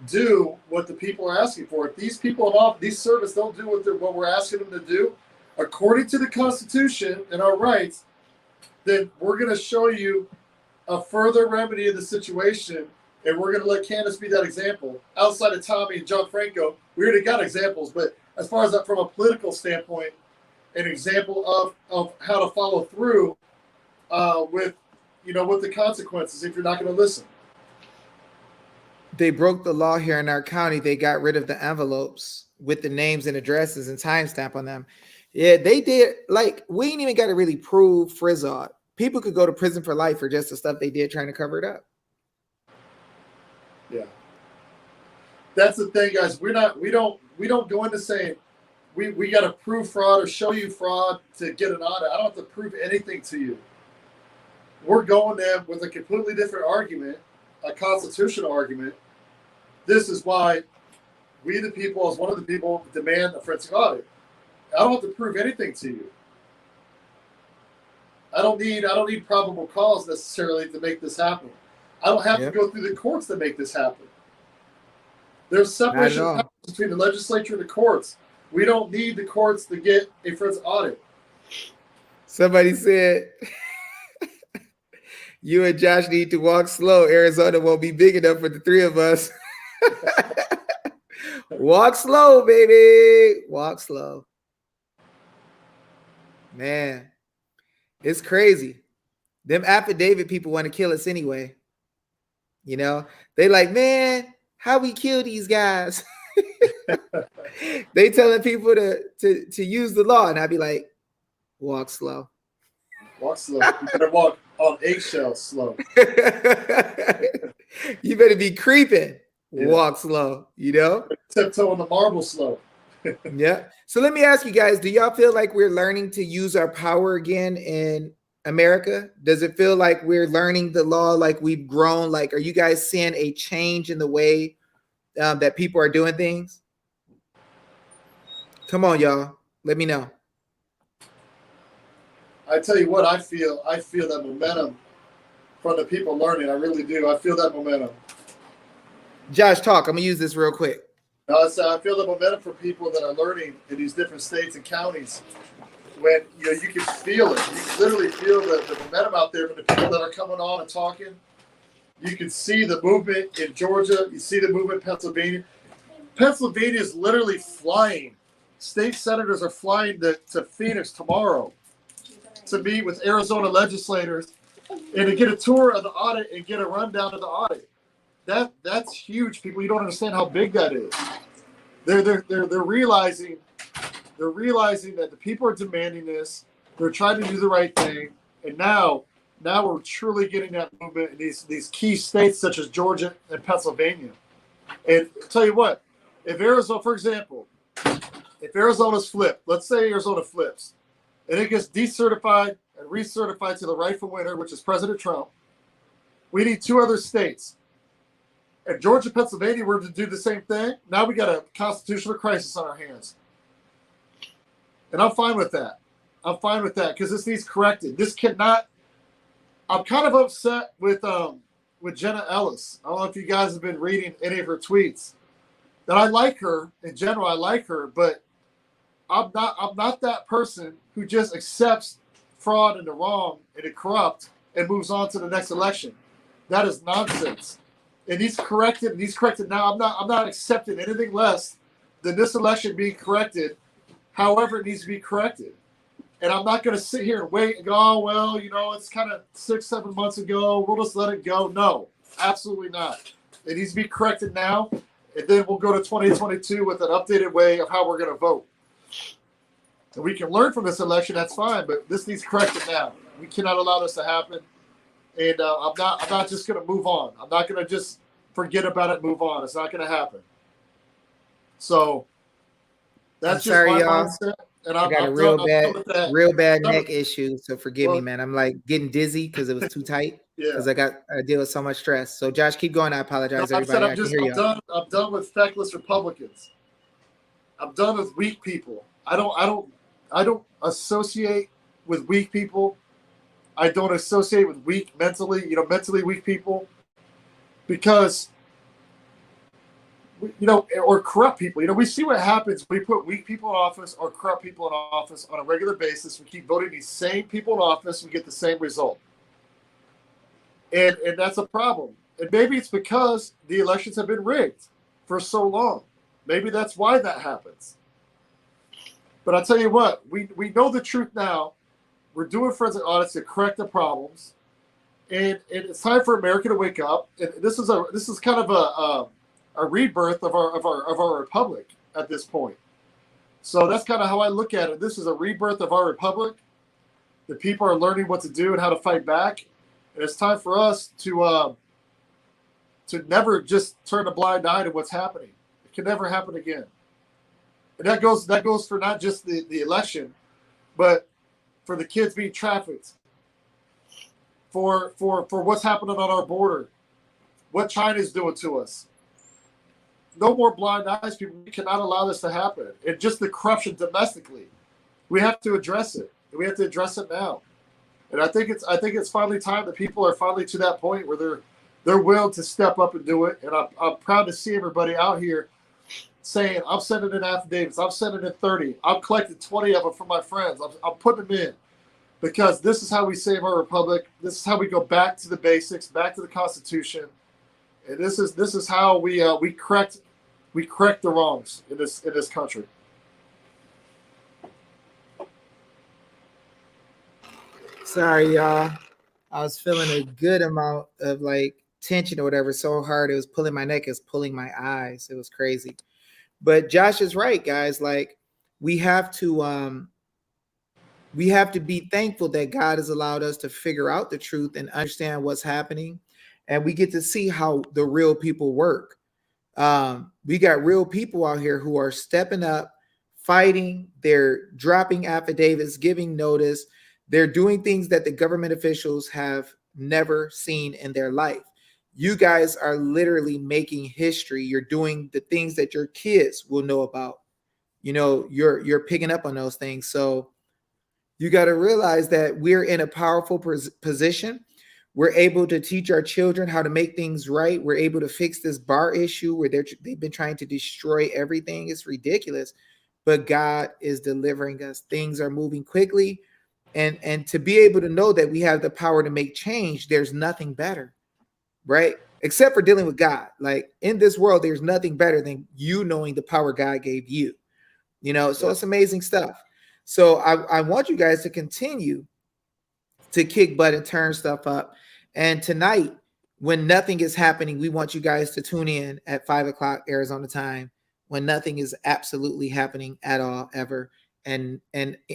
do what the people are asking for. If these people involved, these servants don't do what we're asking them to do, according to the Constitution and our rights, then we're going to show you a further remedy of the situation, and we're going to let Candace be that example. Outside of Tommy and John Franco, we already got examples, but as far as that from a political standpoint, an example of how to follow through with the consequences if you're not going to listen. They broke the law here in our county. They got rid of the envelopes with the names and addresses and timestamp on them. Yeah, they did. Like, we ain't even got to really prove Frizzard. People could go to prison for life for just the stuff they did trying to cover it up. Yeah. That's the thing, guys. We don't go into saying we got to prove fraud or show you fraud to get an audit. I don't have to prove anything to you. We're going there with a completely different argument, a constitutional argument. This is why we, the people, as one of the people, demand a forensic audit. I don't have to prove anything to you. I don't need probable cause necessarily to make this happen. I don't have to go through the courts to make this happen. There's separation of powers between the legislature and the courts. We don't need the courts to get a forensic audit. Somebody said, you and Josh need to walk slow. Arizona won't be big enough for the three of us. Walk slow, baby. Walk slow. Man, it's crazy. Them affidavit people want to kill us anyway. You know, they like, man, how we kill these guys? They telling people to use the law, and I'd be like, walk slow. Walk slow. You better walk on eggshells slow. You better be creeping. Yeah. Walk slow, you know? Tiptoe on the marble slow. Yeah. So let me ask you guys, do y'all feel like we're learning to use our power again in America? Does it feel like we're learning the law, like we've grown? Like, are you guys seeing a change in the way that people are doing things? Come on, y'all. Let me know. I tell you what, I feel that momentum from the people learning. I really do. I feel that momentum. Josh, talk. I'm going to use this real quick. I feel the momentum for people that are learning in these different states and counties. When you can feel it. You can literally feel the momentum out there from the people that are coming on and talking. You can see the movement in Georgia. You see the movement in Pennsylvania. Pennsylvania is literally flying. State senators are flying to Phoenix tomorrow to meet with Arizona legislators and to get a tour of the audit and get a rundown of the audit. That's huge, people. You don't understand how big that is. They're realizing that the people are demanding this. They're trying to do the right thing, and now we're truly getting that movement in these key states such as Georgia and Pennsylvania. And I'll tell you what, if Arizona, for example, if Arizona's flipped, let's say Arizona flips, and it gets decertified and recertified to the rightful winner, which is President Trump, we need two other states. If Georgia and Pennsylvania were to do the same thing, now we got a constitutional crisis on our hands. And I'm fine with that. I'm fine with that because this needs corrected. This cannot. I'm kind of upset with Jenna Ellis. I don't know if you guys have been reading any of her tweets. That I like her in general. I like her, but I'm not that person who just accepts fraud and the wrong and the corrupt and moves on to the next election. That is nonsense. And he's corrected now. I'm not accepting anything less than this election being corrected, however it needs to be corrected. And I'm not going to sit here and wait and go, oh, well, it's kind of 6-7 months ago. We'll just let it go. No, absolutely not. It needs to be corrected now. And then we'll go to 2022 with an updated way of how we're going to vote. And we can learn from this election. That's fine. But this needs corrected now. We cannot allow this to happen. And I'm not just going to move on. I'm not going to just forget about it, move on. It's not going to happen. So that's just my mindset. And I got a real bad neck issue. So forgive me, man. I'm like getting dizzy because it was too tight. Because I deal with so much stress. So Josh, keep going. I apologize, everybody. I'm done with feckless Republicans. I'm done with weak people. I don't associate with weak people. I don't associate with mentally weak people, because or corrupt people. We see what happens. We put weak people in office or corrupt people in office on a regular basis. We keep voting these same people in office. We get the same result. And that's a problem. And maybe it's because the elections have been rigged for so long. Maybe that's why that happens. But I'll tell you what, we know the truth now. We're doing forensic audits to correct the problems. And it's time for America to wake up. And this is kind of a rebirth of our republic at this point. So that's kind of how I look at it. This is a rebirth of our republic. The people are learning what to do and how to fight back. And it's time for us to never just turn a blind eye to what's happening. It can never happen again. And that goes for not just the election, but for the kids being trafficked, for what's happening on our border, what China's doing to us. No more blind eyes, people. We cannot allow this to happen. And just the corruption domestically, we have to address it. And we have to address it now. And I think it's finally time that people are finally to that point where they're willing to step up and do it. And I'm proud to see everybody out here saying, I'm sending in affidavits. I'm sending in 30. I've collected 20 of them from my friends. I'm putting them in because this is how we save our republic. This is how we go back to the basics, back to the Constitution. And this is how we correct the wrongs in this country. Sorry, y'all. I was feeling a good amount of like tension or whatever so hard it was pulling my neck, it was pulling my eyes. It was crazy. But Josh is right, guys. Like we have to be thankful that God has allowed us to figure out the truth and understand what's happening, and we get to see how the real people work. We got real people out here who are stepping up, fighting. They're dropping affidavits, giving notice. They're doing things that the government officials have never seen in their life. You guys are literally making history. You're doing the things that your kids will know about. You're picking up on those things. So you got to realize that we're in a powerful position. We're able to teach our children how to make things right. We're able to fix this bar issue where they've been trying to destroy everything. It's ridiculous, but God is delivering us. Things are moving quickly. And to be able to know that we have the power to make change, there's nothing better, right? Except for dealing with God. Like in this world, there's nothing better than you knowing the power God gave you, so it's amazing stuff. So I want you guys to continue to kick butt and turn stuff up. And tonight, when nothing is happening, we want you guys to tune in at 5:00 Arizona time when nothing is absolutely happening at all, ever. And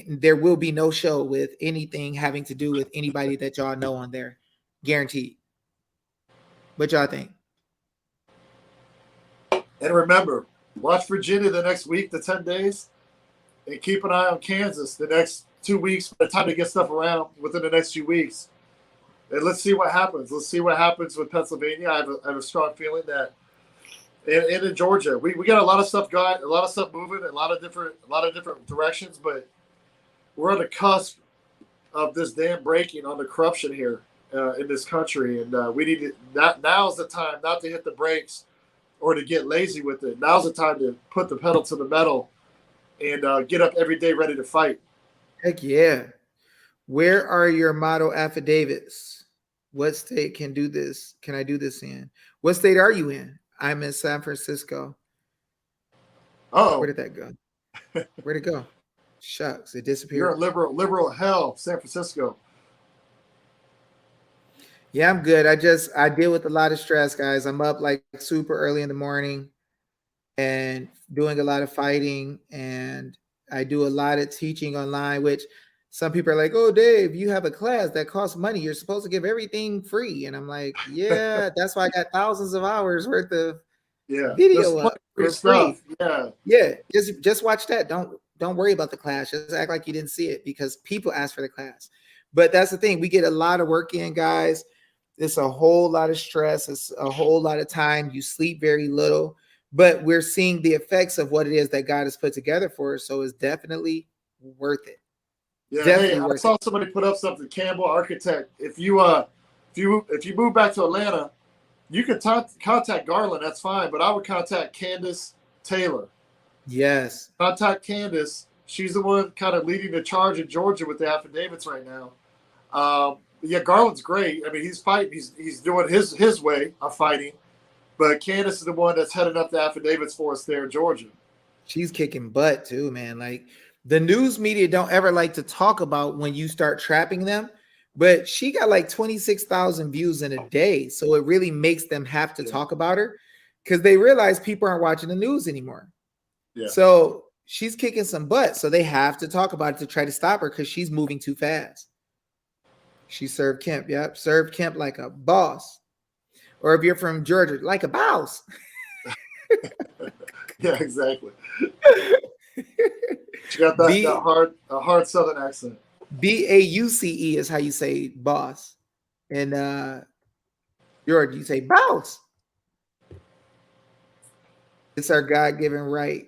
there will be no show with anything having to do with anybody that y'all know on there, guaranteed. What y'all think? And remember, watch Virginia the next week, the 10 days, and keep an eye on Kansas the next 2 weeks by the time to get stuff around within the next few weeks. And let's see what happens. Let's see what happens with Pennsylvania. I have a strong feeling that and in Georgia, we got a lot of stuff going, a lot of stuff moving, a lot of different directions, but we're on the cusp of this dam breaking on the corruption here in this country, and we need to. Now's the time not to hit the brakes or to get lazy with it. Now's the time to put the pedal to the metal and get up every day ready to fight. Heck yeah! Where are your model affidavits? What state can do this? Can I do this in? What state are you in? I'm in San Francisco. Oh, where did that go? Where'd it go? Shucks, it disappeared. You're a liberal hell, San Francisco. Yeah, I'm good. I deal with a lot of stress, guys. I'm up like super early in the morning and doing a lot of fighting, and I do a lot of teaching online, which some people are like, oh, Dave, you have a class that costs money. You're supposed to give everything free. And I'm like, yeah, that's why I got thousands of hours worth of video up for free. Yeah. Just watch that. Don't worry about the class. Just act like you didn't see it because people ask for the class. But that's the thing. We get a lot of work in, guys. It's a whole lot of stress. It's a whole lot of time. You sleep very little, but we're seeing the effects of what it is that God has put together for us. So it's definitely worth it. Yeah, hey, I saw somebody put up something. Campbell Architect. If you move back to Atlanta, You could contact Garland, that's fine, but I would contact Candace Taylor. Yes. Contact Candace. She's the one kind of leading the charge in Georgia with the affidavits right now. Yeah, Garland's great. I mean, he's fighting. He's doing his way of fighting. But Candace is the one that's heading up the affidavits for us there in Georgia. She's kicking butt too, man. Like the news media don't ever like to talk about when you start trapping them, but she got like 26,000 views in a day. So it really makes them have to talk about her because they realize people aren't watching the news anymore. Yeah. So she's kicking some butt. So they have to talk about it to try to stop her because she's moving too fast. She served Kemp. Yep. Served Kemp like a boss. Or if you're from Georgia, like a boss. Yeah, exactly. She got that hard Southern accent. BAUCE is how you say boss. And Georgia, you say boss. It's our God-given right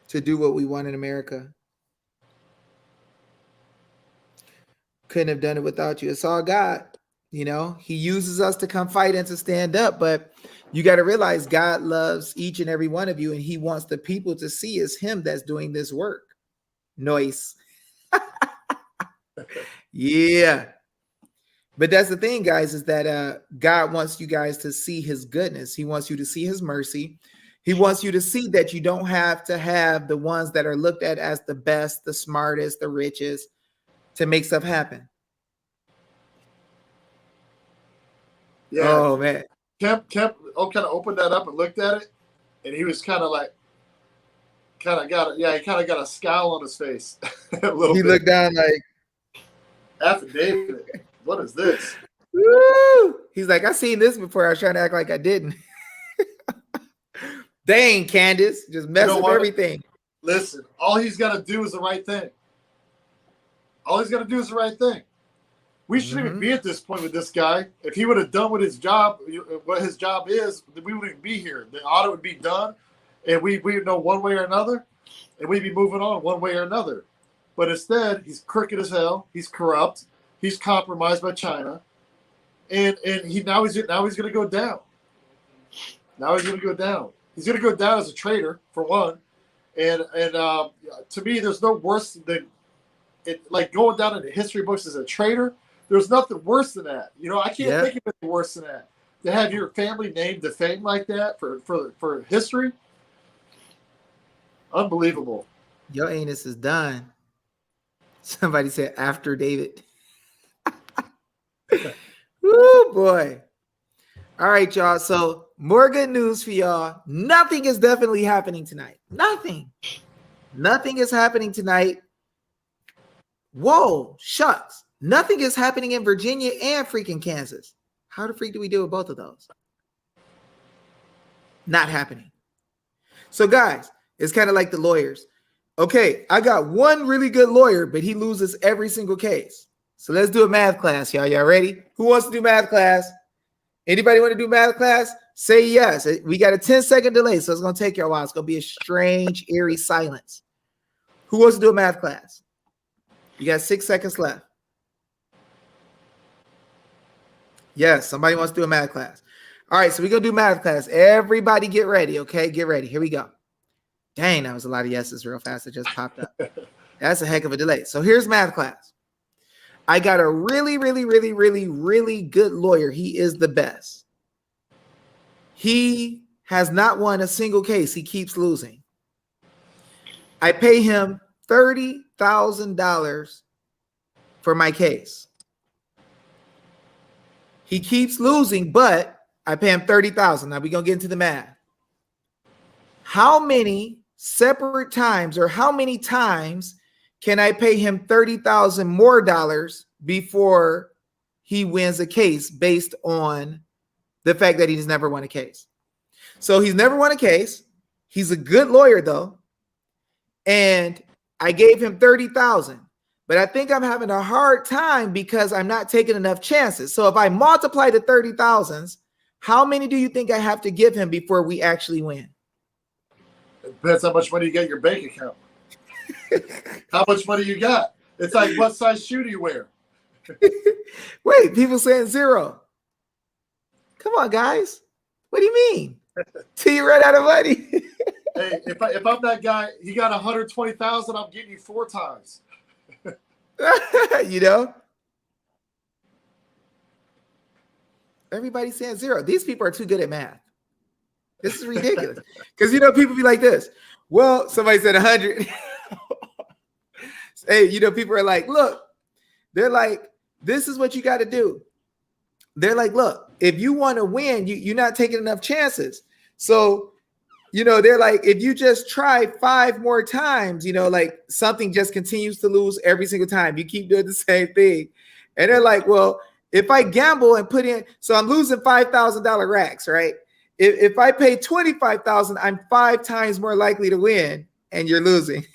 to do what we want in America. Couldn't have done it without you. It's all God. You know, he uses us to come fight and to stand up, but you got to realize God loves each and every one of you, and he wants the people to see it's him that's doing this work. Noise. Yeah. But that's the thing, guys, is that God wants you guys to see his goodness. He wants you to see his mercy. He wants you to see that you don't have to have the ones that are looked at as the best, the smartest, the richest to make stuff happen. Yeah. Oh man. Kemp kind of opened that up and looked at it, and he was kind of got a scowl on his face. A little bit. Looked down like affidavit. What is this? Woo! He's like, I seen this before. I was trying to act like I didn't. Dang, Candace, just mess up everything. Listen, all he's got to do is the right thing. All he's got to do is the right thing. We shouldn't even be at this point with this guy. If he would have done what his job is, we wouldn't even be here. The audit would be done, and we would know one way or another, and we'd be moving on one way or another. But instead, he's crooked as hell. He's corrupt. He's compromised by China, and now he's going to go down. Now he's going to go down. He's going to go down as a traitor for one, and to me, there's no worse than it. Like going down in the history books as a traitor. There's nothing worse than that. You know, I can't think of anything worse than that. To have your family name defamed like that for history, unbelievable. Your anus is done. Somebody said after David. Woo, boy. All right, y'all. So more good news for y'all. Nothing is definitely happening tonight. Nothing is happening tonight. Whoa, shucks. Nothing is happening in Virginia and freaking Kansas. How the freak do we deal with both of those? Not happening. So guys, it's kind of like the lawyers. Okay, I got one really good lawyer, but he loses every single case. So let's do a math class, y'all. Y'all ready? Who wants to do math class? Anybody want to do math class? Say yes. We got a 10-second delay, so it's going to take you a while. It's going to be a strange, eerie silence. Who wants to do a math class? You got 6 seconds left. Yes, somebody wants to do a math class. All right, so we're going to do math class. Everybody get ready, okay? Get ready. Here we go. Dang, that was a lot of yeses real fast. It just popped up. That's a heck of a delay. So here's math class. I got a really, really, really, really, really good lawyer. He is the best. He has not won a single case. He keeps losing. I pay him $30,000 for my case. He keeps losing, but I pay him $30,000. Now we're going to get into the math. How many separate times or how many times can I pay him $30,000 more dollars before he wins a case based on the fact that he's never won a case? So he's never won a case. He's a good lawyer though. And I gave him $30,000. But I think I'm having a hard time because I'm not taking enough chances. So if I multiply the 30,000s, how many do you think I have to give him before we actually win? It depends how much money you get in your bank account. How much money you got? It's like, what size shoe do you wear? Wait, people saying 0. Come on, guys. What do you mean? Till you run out of money. Hey, if I'm that guy, you got 120,000. I'm getting you 4 times. You know, everybody's saying 0. These people are too good at math. This is ridiculous. Because, you know, people be like this. Well, somebody said 100. Hey, you know, people are like, look, they're like, this is what you got to do. They're like, look, if you want to win, you're not taking enough chances. So, you know, they're like, if you just try 5 more times, you know, like something just continues to lose every single time. You keep doing the same thing. And they're like, well, if I gamble and put in, so I'm losing $5,000 racks, right? If I pay 25,000, I'm 5 times more likely to win, and you're losing.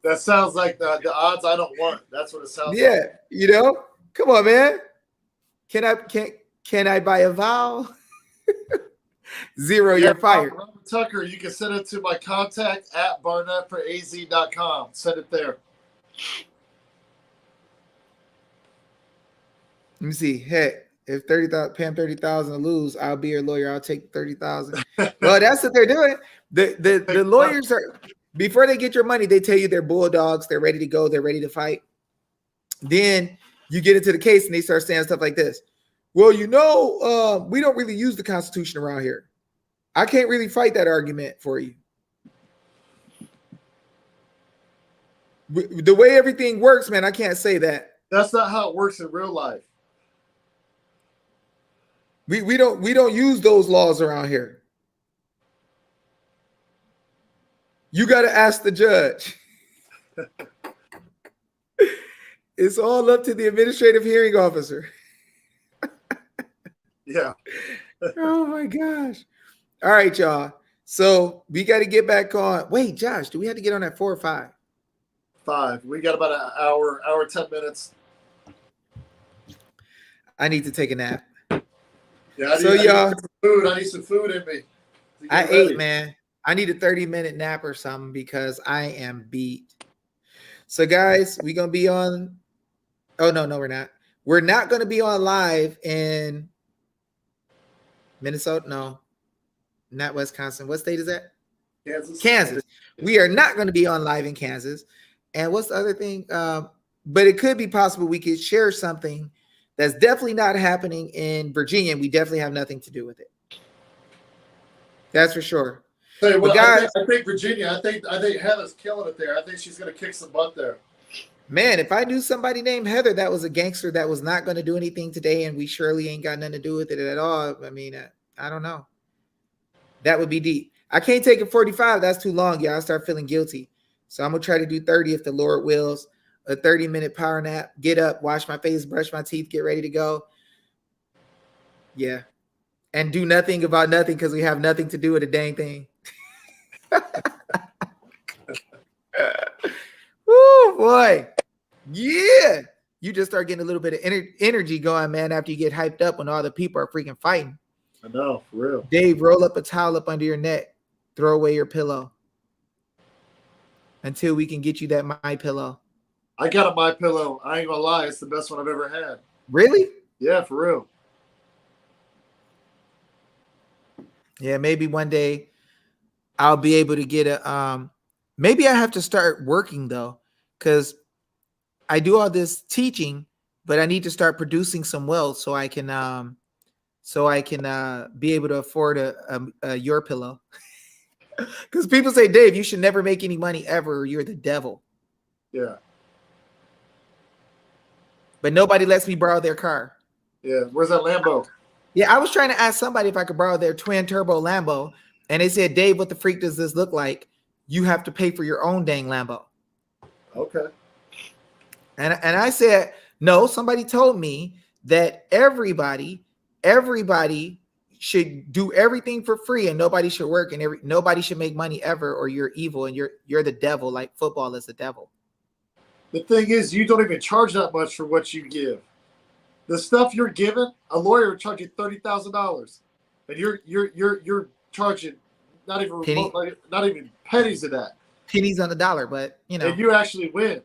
That sounds like the odds I don't want. That's what it sounds like. Yeah, you know, come on, man. Can I buy a vowel? 0, you're fired. Robert Tucker, you can send it to my contact at BARNETTforaz.com. Send it there. Let me see. Heck, if 30,000, pay him 30,000 to lose, I'll be your lawyer. I'll take 30,000. Well, that's what they're doing. The lawyers are, before they get your money, they tell you they're bulldogs. They're ready to go. They're ready to fight. Then you get into the case and they start saying stuff like this. Well, you know, we don't really use the Constitution around here. I can't really fight that argument for you. The way everything works, man, I can't say that. That's not how it works in real life. We don't use those laws around here. You got to ask the judge. It's all up to the administrative hearing officer. Yeah. Oh my gosh. All right, y'all. So we got to get back on. Wait, Josh, do we have to get on at 4 or 5? 5. We got about an hour, 10 minutes. I need to take a nap. Yeah, I need some food in me. I ate, man. I need a 30-minute nap or something because I am beat. So, guys, we're going to be on. Oh, no, we're not. We're not going to be on live in Minnesota. No, not Wisconsin. What state is that? Kansas. We are not going to be on live in Kansas. And what's the other thing? But it could be possible we could share something that's definitely not happening in Virginia. And we definitely have nothing to do with it. That's for sure. Hey, well, guys, I think Virginia. I think Heather's killing it there. I think she's going to kick some butt there. Man, if I knew somebody named Heather that was a gangster that was not going to do anything today, and we surely ain't got nothing to do with it at all. I mean, I don't know. That would be deep. I can't take it 45. That's too long. Yeah, I start feeling guilty. So I'm going to try to do 30 if the Lord wills. A 30-minute power nap. Get up, wash my face, brush my teeth, get ready to go. Yeah. And do nothing about nothing because we have nothing to do with a dang thing. Woo, boy. Yeah. You just start getting a little bit of energy going, man, after you get hyped up when all the people are freaking fighting. I know, for real. Dave, roll up a towel up under your neck. Throw away your pillow. Until we can get you that My Pillow. I got a My Pillow. I ain't gonna lie, it's the best one I've ever had. Really? Yeah, for real. Yeah, maybe one day I'll be able to get a maybe I have to start working though, because I do all this teaching, but I need to start producing some wealth so I can be able to afford a your pillow. Because people say, Dave, you should never make any money ever, or you're the devil. Yeah. But nobody lets me borrow their car. Yeah. Where's that Lambo? Yeah, I was trying to ask somebody if I could borrow their twin turbo Lambo, and they said, Dave, what the freak does this look like? You have to pay for your own dang Lambo. Okay. And I said, no, somebody told me that everybody should do everything for free and nobody should work and nobody should make money ever, or you're evil and you're the devil, like football is the devil. The thing is, you don't even charge that much for what you give. The stuff you're given, a lawyer will charge you $30,000, and you're charging not even pennies of that. Pennies on the dollar, but you know. And you actually win.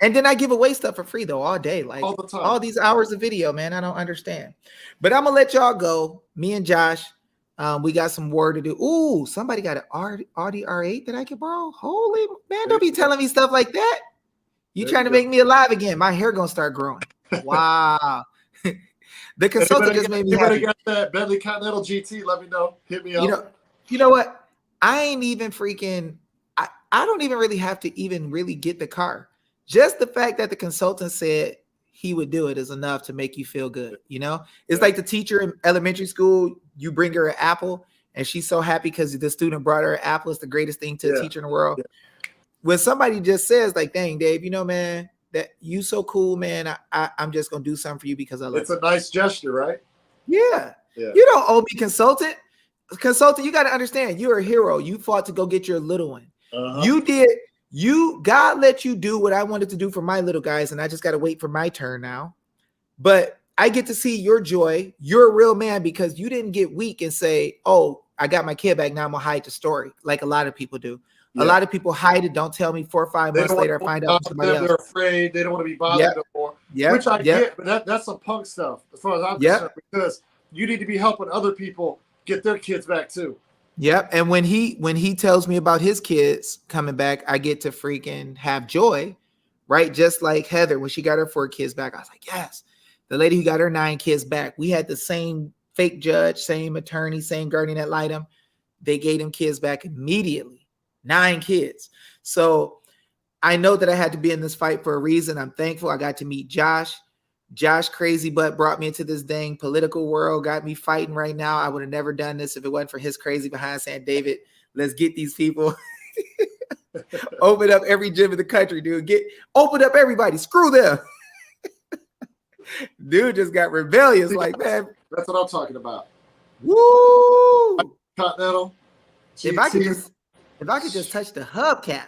And then I give away stuff for free though all day, like All the time. all these hours of video, man. I don't understand. But I'm gonna let y'all go. Me and Josh, we got some work to do. Ooh, somebody got an Audi R8 that I can borrow. Holy man, don't be telling me stuff like that. You trying to make me alive again? My hair gonna start growing. Wow. The consultant just made me happy. Got that Bentley Continental GT? Let me know. Hit me up. You know what? I ain't even freaking. I don't even really have to even really get the car. Just the fact that the consultant said he would do it is enough to make you feel good. You know, it's like the teacher in elementary school. You bring her an apple, and she's so happy because the student brought her an apple. It's the greatest thing to a teacher in the world. Yeah. When somebody just says, like, "Dang, Dave, you know, man, that you so cool, man. I'm just gonna do something for you because I love you." It's a nice gesture, right? Yeah. You don't owe me, consultant. Consultant, you got to understand, you're a hero. You fought to go get your little one. You did. God let you do what I wanted to do for my little guys, and I just got to wait for my turn now. But I get to see your joy. You're a real man because you didn't get weak and say, "Oh, I got my kid back. Now I'm gonna hide the story," like a lot of people do. A lot of people hide it. Don't tell me 4 or 5 months later. I find out somebody else. They're afraid. They don't want to be bothered anymore. Which I get, but that's some punk stuff as far as I'm concerned. Because you need to be helping other people get their kids back too. Yep. And when he tells me about his kids coming back, I get to freaking have joy, right? Just like Heather, when she got her 4 kids back, I was like, yes. The lady who got her 9 kids back, we had the same fake judge, same attorney, same guardian ad litem. They gave them kids back immediately, 9 kids. So I know that I had to be in this fight for a reason. I'm thankful I got to meet Josh. Josh Crazy Butt brought me into this dang political world, got me fighting right now. I would have never done this if it wasn't for his crazy behind saying, David, let's get these people. Open up every gym in the country, dude. Open up everybody. Screw them. Dude just got rebellious. Like, man. That's what I'm talking about. Woo! Continental. If I could just touch the hubcap.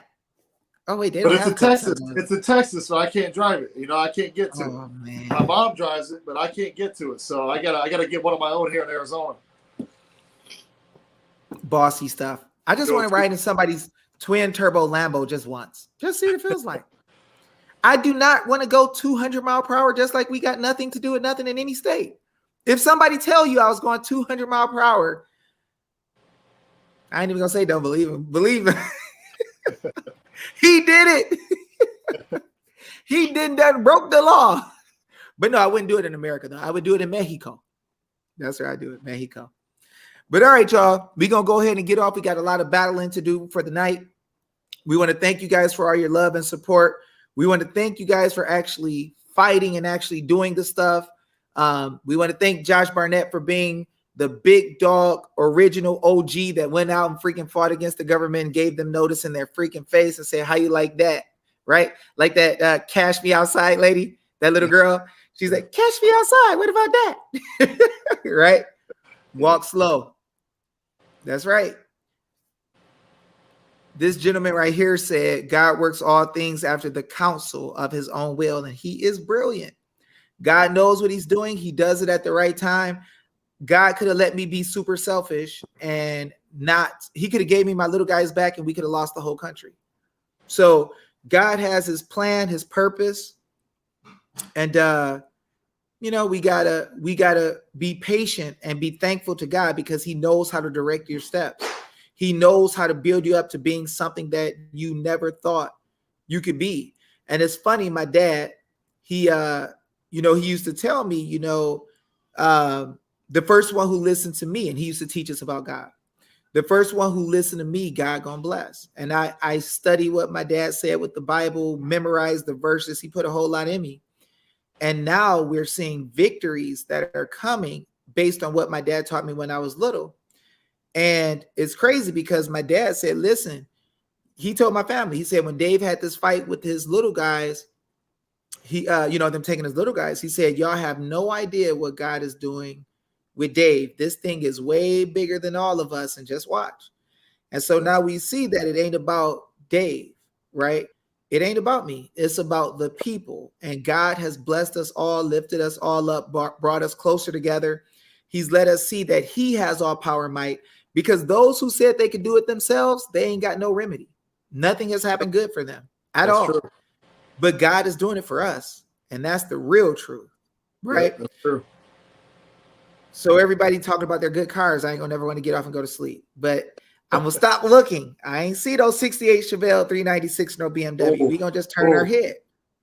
Oh wait, but it's a Texas. It's a Texas, so I can't drive it. You know, I can't get to it. Man. My mom drives it, but I can't get to it. So I gotta get one of my own here in Arizona. Bossy stuff. I just want to ride in somebody's twin turbo Lambo just once. Just see what it feels like. I do not want to go 200 mile per hour, just like we got nothing to do with nothing in any state. If somebody tell you I was going 200 mile per hour, I ain't even gonna say don't believe him. Believe him. He did it. He broke the law. But no, I wouldn't do it in America, though. I would do it in Mexico. That's where I do it, Mexico. But all right, y'all, we're going to go ahead and get off. We got a lot of battling to do for the night. We want to thank you guys for all your love and support. We want to thank you guys for actually fighting and actually doing the stuff. We want to thank Josh Barnett for being the big dog original OG that went out and freaking fought against the government and gave them notice in their freaking face and said, how you like that? Right? Like that cash me outside lady, that little girl. She's like, cash me outside. What about that? Right? Walk slow. That's right. This gentleman right here said, God works all things after the counsel of his own will. And he is brilliant. God knows what he's doing. He does it at the right time. God could have let me be super selfish and he could have gave me my little guys back and we could have lost the whole country. So God has his plan, his purpose. And, we gotta be patient and be thankful to God because he knows how to direct your steps. He knows how to build you up to being something that you never thought you could be. And it's funny, my dad, he used to tell me, the first one who listened to me, and he used to teach us about God. The first one who listened to me, God gonna bless. And I study what my dad said with the Bible, memorized the verses. He put a whole lot in me. And now we're seeing victories that are coming based on what my dad taught me when I was little. And it's crazy because my dad said, listen, he told my family, he said, when Dave had this fight with his little guys, them taking his little guys, he said, y'all have no idea what God is doing with Dave. This thing is way bigger than all of us, and just watch. And so now we see that it ain't about Dave, right? It ain't about me. It's about the people. And God has blessed us all, lifted us all up, brought us closer together. He's let us see that he has all power and might, because those who said they could do it themselves, they ain't got no remedy. Nothing has happened good for them at all. True. but God is doing it for us. And that's the real truth, right? Yeah, that's true. So everybody talking about their good cars, I ain't gonna never want to get off and go to sleep. But I'm gonna stop looking. I ain't see those 68 Chevelle 396 no BMW. We gonna just turn our head,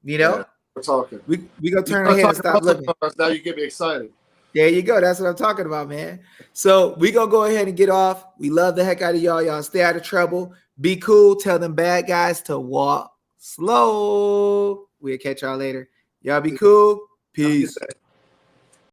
you know? Yeah, we're talking. We gonna turn our head and stop looking. Cars, now you get me excited. There you go. That's what I'm talking about, man. So we gonna go ahead and get off. We love the heck out of y'all. Y'all stay out of trouble. Be cool. Tell them bad guys to walk slow. We'll catch y'all later. Y'all be cool. Peace.